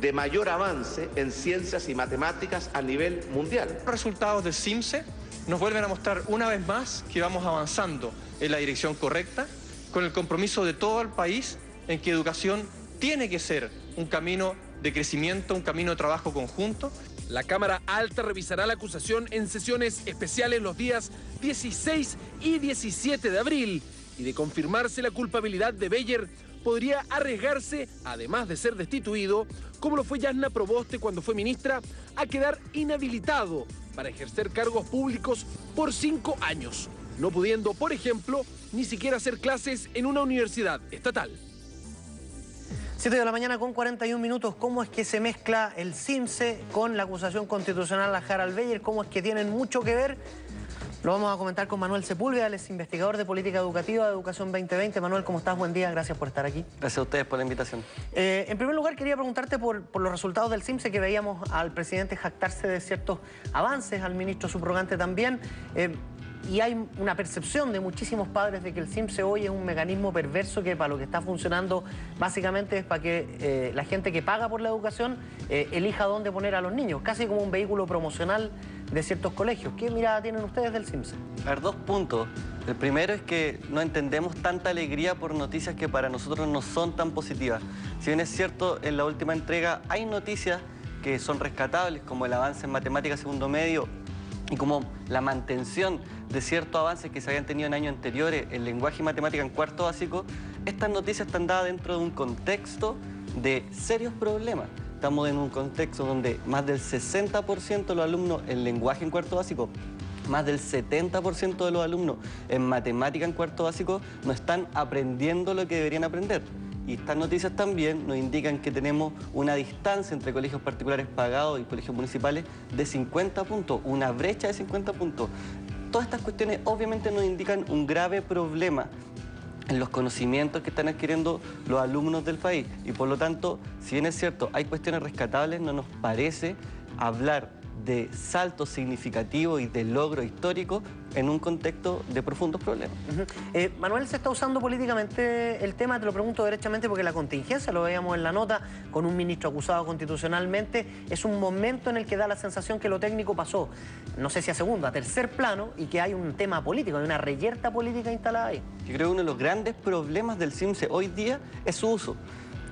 de mayor avance en ciencias y matemáticas a nivel mundial.
Los resultados del CIMSE nos vuelven a mostrar una vez más que vamos avanzando en la dirección correcta, con el compromiso de todo el país en que educación tiene que ser un camino de crecimiento, un camino de trabajo conjunto.
La Cámara Alta revisará la acusación en sesiones especiales los días 16 y 17 de abril. Y de confirmarse la culpabilidad de Beyer, podría arriesgarse, además de ser destituido, como lo fue Yasna Proboste cuando fue ministra, a quedar inhabilitado para ejercer cargos públicos por 5 años, no pudiendo, por ejemplo, ni siquiera hacer clases en una universidad estatal.
7 de la mañana con 41 minutos. ¿Cómo es que se mezcla el CIMSE con la acusación constitucional a Harald Beyer? ¿Cómo es que tienen mucho que ver? Lo vamos a comentar con Manuel Sepúlveda, él es investigador de política educativa de Educación 2020. Manuel, ¿cómo estás? Buen día, gracias por estar aquí.
Gracias a ustedes por la invitación.
En primer lugar, quería preguntarte por los resultados del CIMSE, que veíamos al presidente jactarse de ciertos avances, al ministro subrogante también. Y hay una percepción de muchísimos padres de que el CIMSE hoy es un mecanismo perverso que para lo que está funcionando básicamente es para que la gente que paga por la educación elija dónde poner a los niños, casi como un vehículo promocional de ciertos colegios. ¿Qué mirada tienen ustedes del CIMSE?
A ver, 2 puntos. El primero es que no entendemos tanta alegría por noticias que para nosotros no son tan positivas. Si bien es cierto, en la última entrega hay noticias que son rescatables, como el avance en matemáticas segundo medio, y como la mantención de ciertos avances que se habían tenido en años anteriores en lenguaje y matemática en cuarto básico, estas noticias están dadas dentro de un contexto de serios problemas. Estamos en un contexto donde más del 60% de los alumnos en lenguaje en cuarto básico, más del 70% de los alumnos en matemática en cuarto básico no están aprendiendo lo que deberían aprender. Y estas noticias también nos indican que tenemos una distancia entre colegios particulares pagados y colegios municipales de 50 puntos, una brecha de 50 puntos. Todas estas cuestiones obviamente nos indican un grave problema en los conocimientos que están adquiriendo los alumnos del país. Y por lo tanto, si bien es cierto, hay cuestiones rescatables, no nos parece hablar de saltos significativos y de logro histórico en un contexto de profundos problemas.
Manuel, ¿se está usando políticamente el tema? Te lo pregunto derechamente porque la contingencia, lo veíamos en la nota, con un ministro acusado constitucionalmente, es un momento en el que da la sensación que lo técnico pasó, no sé si a segundo, a tercer plano, y que hay un tema político, hay una reyerta política instalada ahí.
Yo creo que uno de los grandes problemas del CIMSE hoy día es su uso.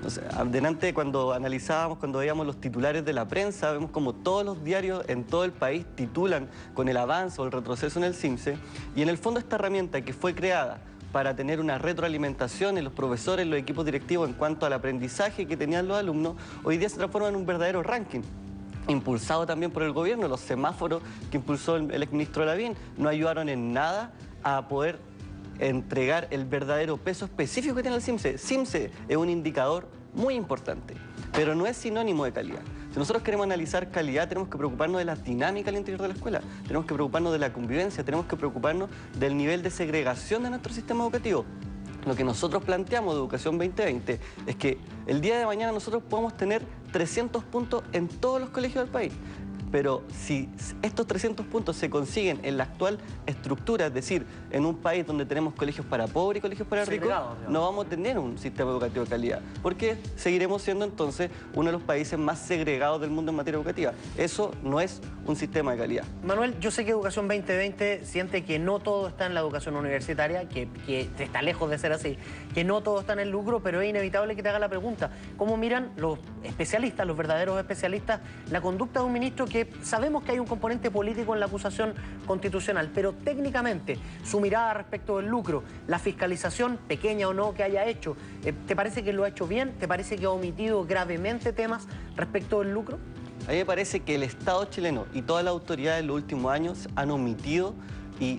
O sea, adelante, cuando analizábamos, cuando veíamos los titulares de la prensa, vemos como todos los diarios en todo el país titulan con el avance o el retroceso en el CIMSE, y en el fondo esta herramienta que fue creada para tener una retroalimentación en los profesores, en los equipos directivos en cuanto al aprendizaje que tenían los alumnos, hoy día se transforma en un verdadero ranking, impulsado también por el gobierno. Los semáforos que impulsó el exministro Lavín no ayudaron en nada a poder entregar el verdadero peso específico que tiene el CIMSE. CIMSE es un indicador muy importante, pero no es sinónimo de calidad. Si nosotros queremos analizar calidad, tenemos que preocuparnos de la dinámica al interior de la escuela, tenemos que preocuparnos de la convivencia, tenemos que preocuparnos del nivel de segregación de nuestro sistema educativo. Lo que nosotros planteamos de Educación 2020 es que el día de mañana nosotros podemos tener 300 puntos en todos los colegios del país. Pero si estos 300 puntos se consiguen en la actual estructura, es decir, en un país donde tenemos colegios para pobres y colegios para ricos, no vamos a tener un sistema educativo de calidad, porque seguiremos siendo entonces uno de los países más segregados del mundo en materia educativa. Eso no es un sistema de calidad.
Manuel, yo sé que Educación 2020 siente que no todo está en la educación universitaria, que está lejos de ser así, que no todo está en el lucro, pero es inevitable que te haga la pregunta. ¿Cómo miran los especialistas, los verdaderos especialistas, la conducta de un ministro que sabemos que hay un componente político en la acusación constitucional, pero técnicamente su mirada respecto del lucro, la fiscalización, pequeña o no, que haya hecho, ¿te parece que lo ha hecho bien? ¿Te parece que ha omitido gravemente temas respecto del lucro?
A mí me parece que el Estado chileno y todas las autoridades en los últimos años han omitido y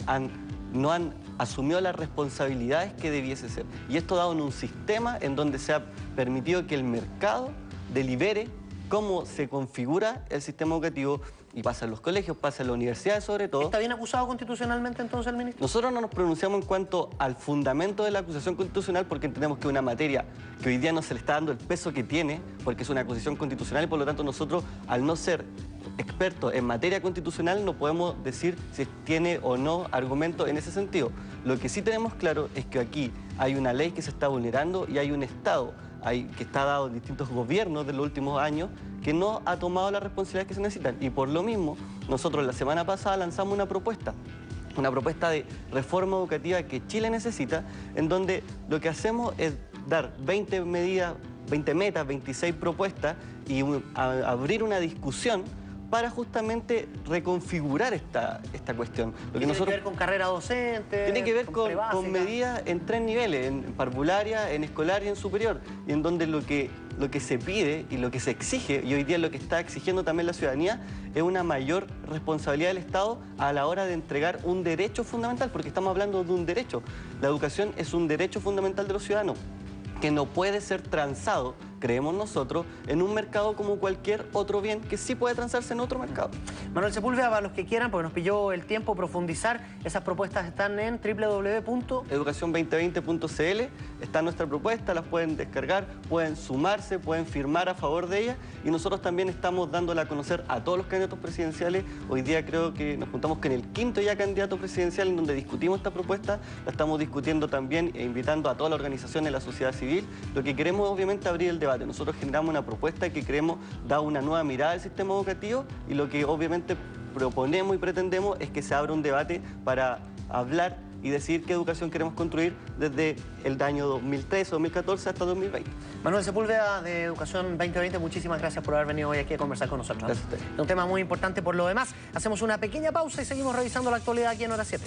no han asumido las responsabilidades que debiese ser. Y esto dado en un sistema en donde se ha permitido que el mercado delibere cómo se configura el sistema educativo, y pasa en los colegios, pasa en las universidades sobre todo.
¿Está bien acusado constitucionalmente entonces el ministro?
Nosotros no nos pronunciamos en cuanto al fundamento de la acusación constitucional porque entendemos que es una materia que hoy día no se le está dando el peso que tiene, porque es una acusación constitucional y por lo tanto nosotros, al no ser expertos en materia constitucional, no podemos decir si tiene o no argumento en ese sentido. Lo que sí tenemos claro es que aquí hay una ley que se está vulnerando y hay un Estado que está dado en distintos gobiernos de los últimos años que no ha tomado las responsabilidades que se necesitan. Y por lo mismo, nosotros la semana pasada lanzamos una propuesta de reforma educativa que Chile necesita, en donde lo que hacemos es dar 20 medidas, 20 metas, 26 propuestas y abrir una discusión para justamente reconfigurar esta cuestión.
¿Tiene que ver con carrera docente?
Tiene que ver con medidas en 3 niveles, en parvularia, en escolar y en superior, y en donde lo que se pide y lo que se exige, y hoy día lo que está exigiendo también la ciudadanía, es una mayor responsabilidad del Estado a la hora de entregar un derecho fundamental, porque estamos hablando de un derecho. La educación es un derecho fundamental de los ciudadanos, que no puede ser transado, creemos nosotros, en un mercado como cualquier otro bien que sí puede transarse en otro mercado.
Manuel Sepúlveda, para los que quieran, porque nos pilló el tiempo, profundizar, esas propuestas están en
www.educacion2020.cl, está nuestra propuesta, las pueden descargar, pueden sumarse, pueden firmar a favor de ella, y nosotros también estamos dándola a conocer a todos los candidatos presidenciales. Hoy día creo que nos juntamos con el 5º ya candidato presidencial en donde discutimos esta propuesta, la estamos discutiendo también e invitando a todas las organizaciones de la sociedad civil. Lo que queremos obviamente es abrir el debate. Nosotros generamos una propuesta que creemos da una nueva mirada al sistema educativo, y lo que obviamente proponemos y pretendemos es que se abra un debate para hablar y decidir qué educación queremos construir desde el año 2013, 2014 hasta 2020.
Manuel Sepúlveda, de Educación 2020, muchísimas gracias por haber venido hoy aquí a conversar con nosotros.
Gracias a usted.
Es un tema muy importante por lo demás. Hacemos una pequeña pausa y seguimos revisando la actualidad aquí en Hora 7.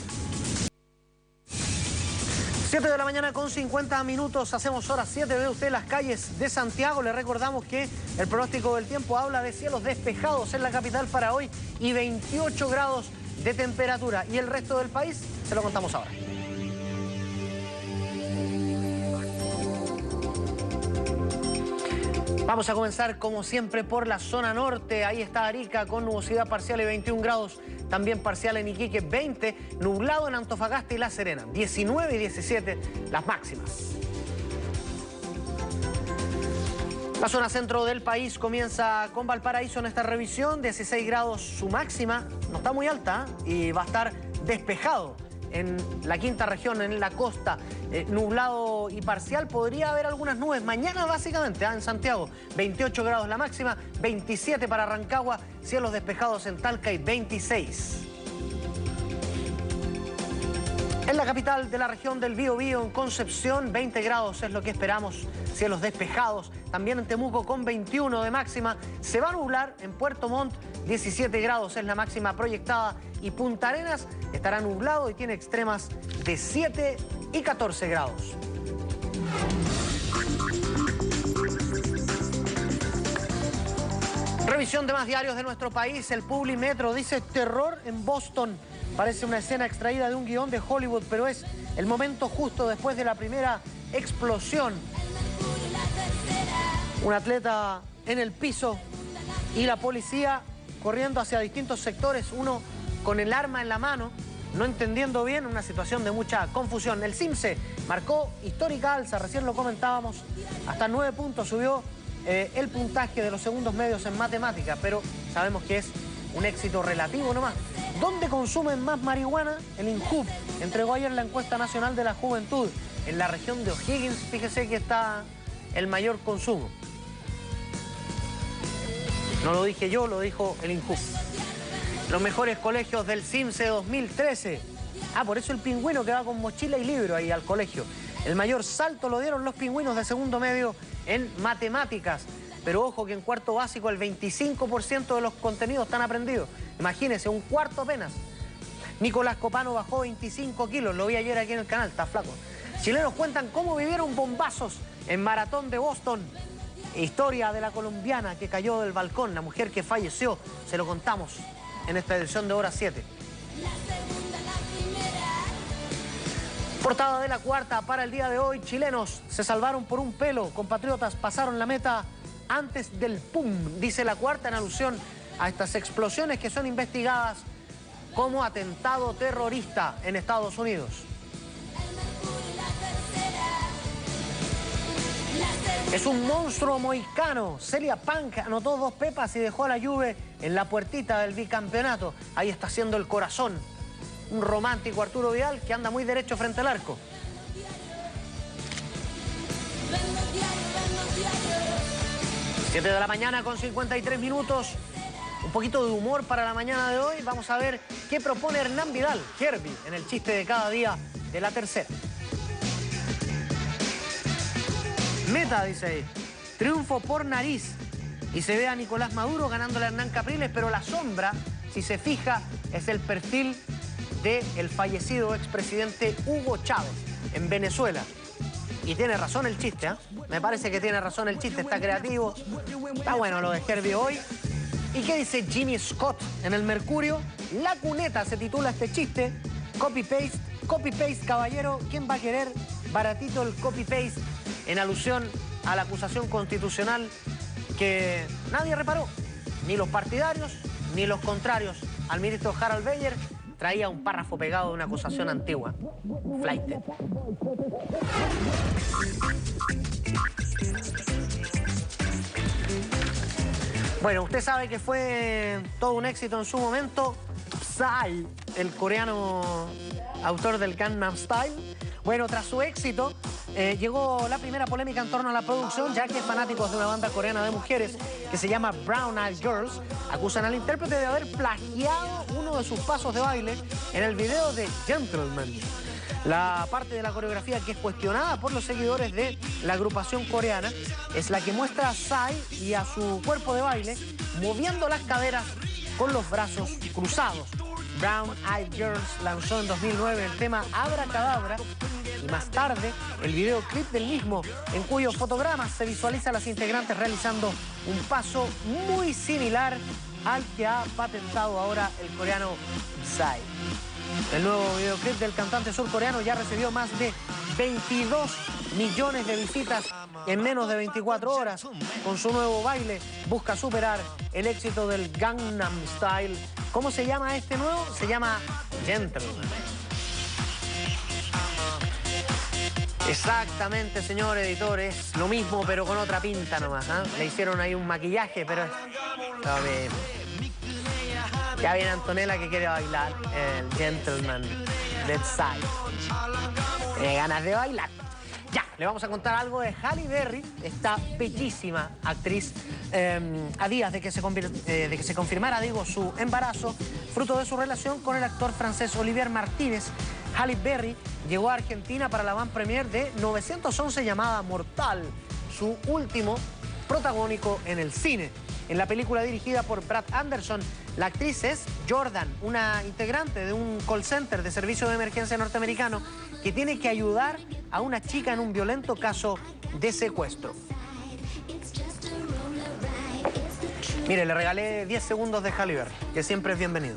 7 de la mañana con 50 minutos, hacemos Hora 7, ve usted las calles de Santiago. Le recordamos que el pronóstico del tiempo habla de cielos despejados en la capital para hoy y 28 grados de temperatura. Y el resto del país se lo contamos ahora. Vamos a comenzar como siempre por la zona norte. Ahí está Arica con nubosidad parcial y 21 grados. También parcial en Iquique, 20, nublado en Antofagasta y La Serena, 19 y 17 las máximas. La zona centro del país comienza con Valparaíso en esta revisión, 16 grados su máxima, no está muy alta y va a estar despejado. En la quinta región, en la costa, nublado y parcial, podría haber algunas nubes. Mañana básicamente, en Santiago, 28 grados la máxima, 27 para Rancagua, cielos despejados en Talca y 26. En la capital de la región del Biobío, en Concepción, 20 grados es lo que esperamos, cielos despejados. También en Temuco con 21 de máxima. Se va a nublar en Puerto Montt, 17 grados es la máxima proyectada. Y Punta Arenas estará nublado y tiene extremas de 7 y 14 grados. Revisión de más diarios de nuestro país. El Publimetro dice terror en Boston. Parece una escena extraída de un guión de Hollywood, pero es el momento justo después de la primera explosión. Un atleta en el piso y la policía corriendo hacia distintos sectores, uno con el arma en la mano, no entendiendo bien, una situación de mucha confusión. El CIMSE marcó histórica alza, recién lo comentábamos, hasta 9 puntos subió el puntaje de los segundos medios en matemática, pero sabemos que es un éxito relativo nomás. ¿Dónde consumen más marihuana? El INJUV entregó ayer la encuesta nacional de la juventud. En la región de O'Higgins, fíjese que está el mayor consumo. No lo dije yo, lo dijo el INJUV. Los mejores colegios del CIMSE 2013. Ah, por eso el pingüino que va con mochila y libro ahí al colegio. El mayor salto lo dieron los pingüinos de segundo medio en matemáticas. Pero ojo que en cuarto básico el 25% de los contenidos están aprendidos. Imagínense, un cuarto apenas. Nicolás Copano bajó 25 kilos, lo vi ayer aquí en el canal, está flaco. Chilenos cuentan cómo vivieron bombazos en Maratón de Boston. Historia de la colombiana que cayó del balcón, la mujer que falleció, se lo contamos en esta edición de Hora 7. Portada de La Cuarta para el día de hoy, chilenos se salvaron por un pelo, compatriotas pasaron la meta antes del pum, dice La Cuarta en alusión a estas explosiones que son investigadas como atentado terrorista en Estados Unidos. Es un monstruo mohicano. Celia Punk anotó 2 pepas y dejó a la Juve en la puertita del bicampeonato. Ahí está haciendo el corazón. Un romántico Arturo Vidal que anda muy derecho frente al arco. Siete de la mañana con 53 minutos. Un poquito de humor para la mañana de hoy. Vamos a ver qué propone Hernán Vidal, Herbie, en el chiste de cada día de La Tercera. Meta, dice ahí. Triunfo por nariz. Y se ve a Nicolás Maduro ganándole a Hernán Capriles, pero la sombra, si se fija, es el perfil del fallecido expresidente Hugo Chávez en Venezuela. Y tiene razón el chiste, ¿eh? Me parece que tiene razón el chiste, está creativo. Está bueno lo de Herbie hoy. ¿Y qué dice Jimmy Scott en el Mercurio? La Cuneta se titula este chiste. Copy-paste, caballero. ¿Quién va a querer baratito el copy-paste? En alusión a la acusación constitucional que nadie reparó, ni los partidarios ni los contrarios. Al ministro Harald Beyer traía un párrafo pegado de una acusación antigua. Flaite. Bueno, usted sabe que fue todo un éxito en su momento Psy, el coreano autor del Gangnam Style. Bueno, tras su éxito, llegó la primera polémica en torno a la producción, ya que fanáticos de una banda coreana de mujeres que se llama Brown Eyed Girls acusan al intérprete de haber plagiado uno de sus pasos de baile en el video de Gentleman. La parte de la coreografía que es cuestionada por los seguidores de la agrupación coreana es la que muestra a Psy y a su cuerpo de baile moviendo las caderas con los brazos cruzados. Brown Eyed Girls lanzó en 2009 el tema Abracadabra y más tarde el videoclip del mismo, en cuyos fotogramas se visualiza a las integrantes realizando un paso muy similar al que ha patentado ahora el coreano Psy. El nuevo videoclip del cantante surcoreano ya recibió más de 22 millones de visitas en menos de 24 horas. Con su nuevo baile busca superar el éxito del Gangnam Style. ¿Cómo se llama este nuevo? Se llama Gentleman. Exactamente, señor editor, es lo mismo pero con otra pinta nomás, ¿eh? Le hicieron ahí un maquillaje, pero es lo mismo. Ya viene Antonella que quiere bailar el Gentleman de Psy. Tiene ganas de bailar. Ya, le vamos a contar algo de Halle Berry, esta bellísima actriz, a días de que se confirmara, su embarazo, fruto de su relación con el actor francés Olivier Martínez. Halle Berry llegó a Argentina para la avant-premiere de 911 llamada Mortal, su último protagónico en el cine. En la película dirigida por Brad Anderson, la actriz es Jordan, una integrante de un call center de servicio de emergencia norteamericano que tiene que ayudar a una chica en un violento caso de secuestro. Mire, le regalé 10 segundos de Halle Berry, que siempre es bienvenido.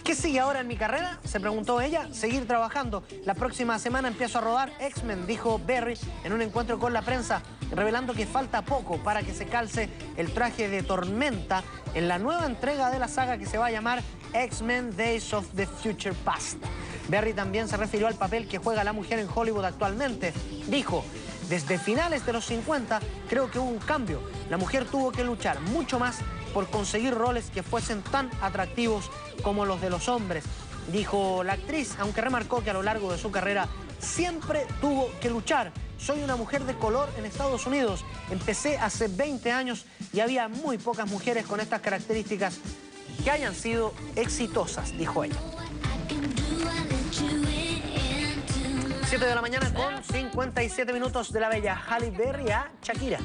¿Qué sigue ahora en mi carrera?, se preguntó ella. Seguir trabajando. La próxima semana empiezo a rodar X-Men, dijo Berry en un encuentro con la prensa. revelando que falta poco para que se calce el traje de Tormenta en la nueva entrega de la saga que se va a llamar X-Men Days of the Future Past. Berry también se refirió al papel que juega la mujer en Hollywood actualmente. Dijo: desde finales de los 50 creo que hubo un cambio. La mujer tuvo que luchar mucho más por conseguir roles que fuesen tan atractivos como los de los hombres, dijo la actriz, aunque remarcó que a lo largo de su carrera siempre tuvo que luchar. Soy una mujer de color en Estados Unidos. Empecé hace 20 años y había muy pocas mujeres con estas características que hayan sido exitosas, dijo ella. 7 de la mañana con 57 minutos de la bella Halle Berry a Shakira.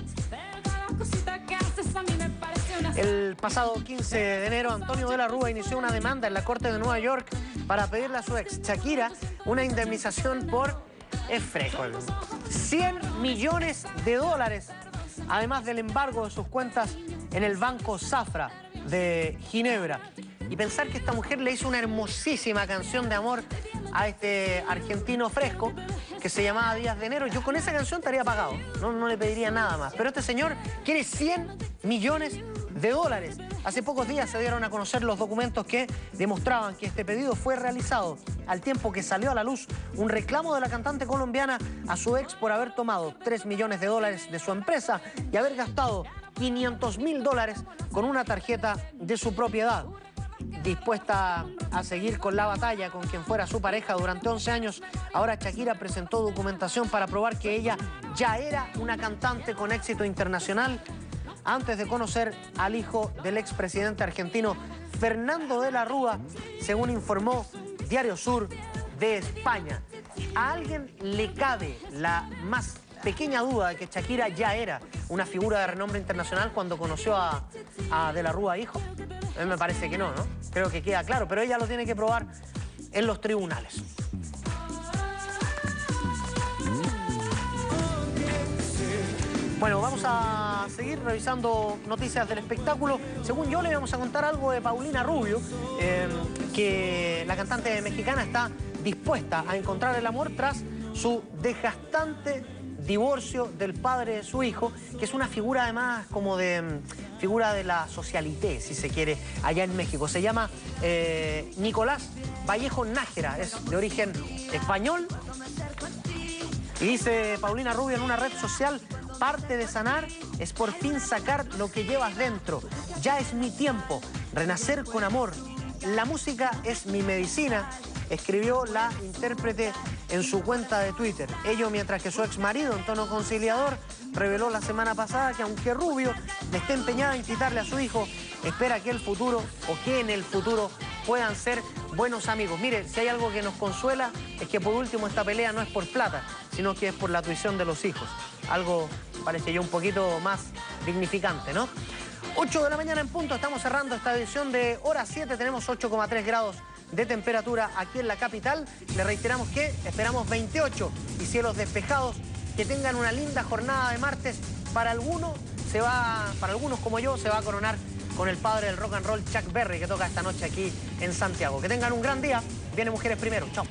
El pasado 15 de enero, Antonio de la Rúa inició una demanda en la Corte de Nueva York para pedirle a su ex Shakira una indemnización por $100 millones, además del embargo de sus cuentas en el Banco Safra de Ginebra. Y pensar que esta mujer le hizo una hermosísima canción de amor a este argentino fresco que se llamaba Días de Enero. Yo con esa canción estaría pagado, no le pediría nada más. Pero este señor quiere $100 millones. Hace pocos días se dieron a conocer los documentos que demostraban que este pedido fue realizado, al tiempo que salió a la luz un reclamo de la cantante colombiana a su ex por haber tomado $3 millones de su empresa y haber gastado $500.000 con una tarjeta de su propiedad. Dispuesta a seguir con la batalla con quien fuera su pareja durante 11 años, ahora Shakira presentó documentación para probar que ella ya era una cantante con éxito internacional antes de conocer al hijo del expresidente argentino Fernando de la Rúa, según informó Diario Sur de España. ¿A alguien le cabe la más pequeña duda de que Shakira ya era una figura de renombre internacional cuando conoció a de la Rúa hijo? A mí me parece que no, ¿no? Creo que queda claro, pero ella lo tiene que probar en los tribunales. Bueno, vamos a seguir revisando noticias del espectáculo. Según yo, le vamos a contar algo de Paulina Rubio, que la cantante mexicana está dispuesta a encontrar el amor tras su desgastante divorcio del padre de su hijo, que es una figura además como de figura de la socialité, si se quiere, allá en México. Se llama Nicolás Vallejo Nájera, es de origen español. Y dice Paulina Rubio en una red social: parte de sanar es por fin sacar lo que llevas dentro. Ya es mi tiempo, renacer con amor. La música es mi medicina, escribió la intérprete en su cuenta de Twitter. Ello mientras que su ex marido, en tono conciliador, reveló la semana pasada que aunque Rubio esté empeñada en quitarle a su hijo, espera que en el futuro puedan ser buenos amigos. Mire, si hay algo que nos consuela es que por último esta pelea no es por plata, sino que es por la tuición de los hijos. Algo parece yo un poquito más dignificante, ¿no? 8 de la mañana en punto, estamos cerrando esta edición de Hora 7, tenemos 8,3 grados de temperatura aquí en la capital. Le reiteramos que esperamos 28 y cielos despejados. Que tengan una linda jornada de martes. Para algunos como yo, se va a coronar con el padre del rock and roll, Chuck Berry, que toca esta noche aquí en Santiago. Que tengan un gran día. Viene Mujeres Primero. Chao.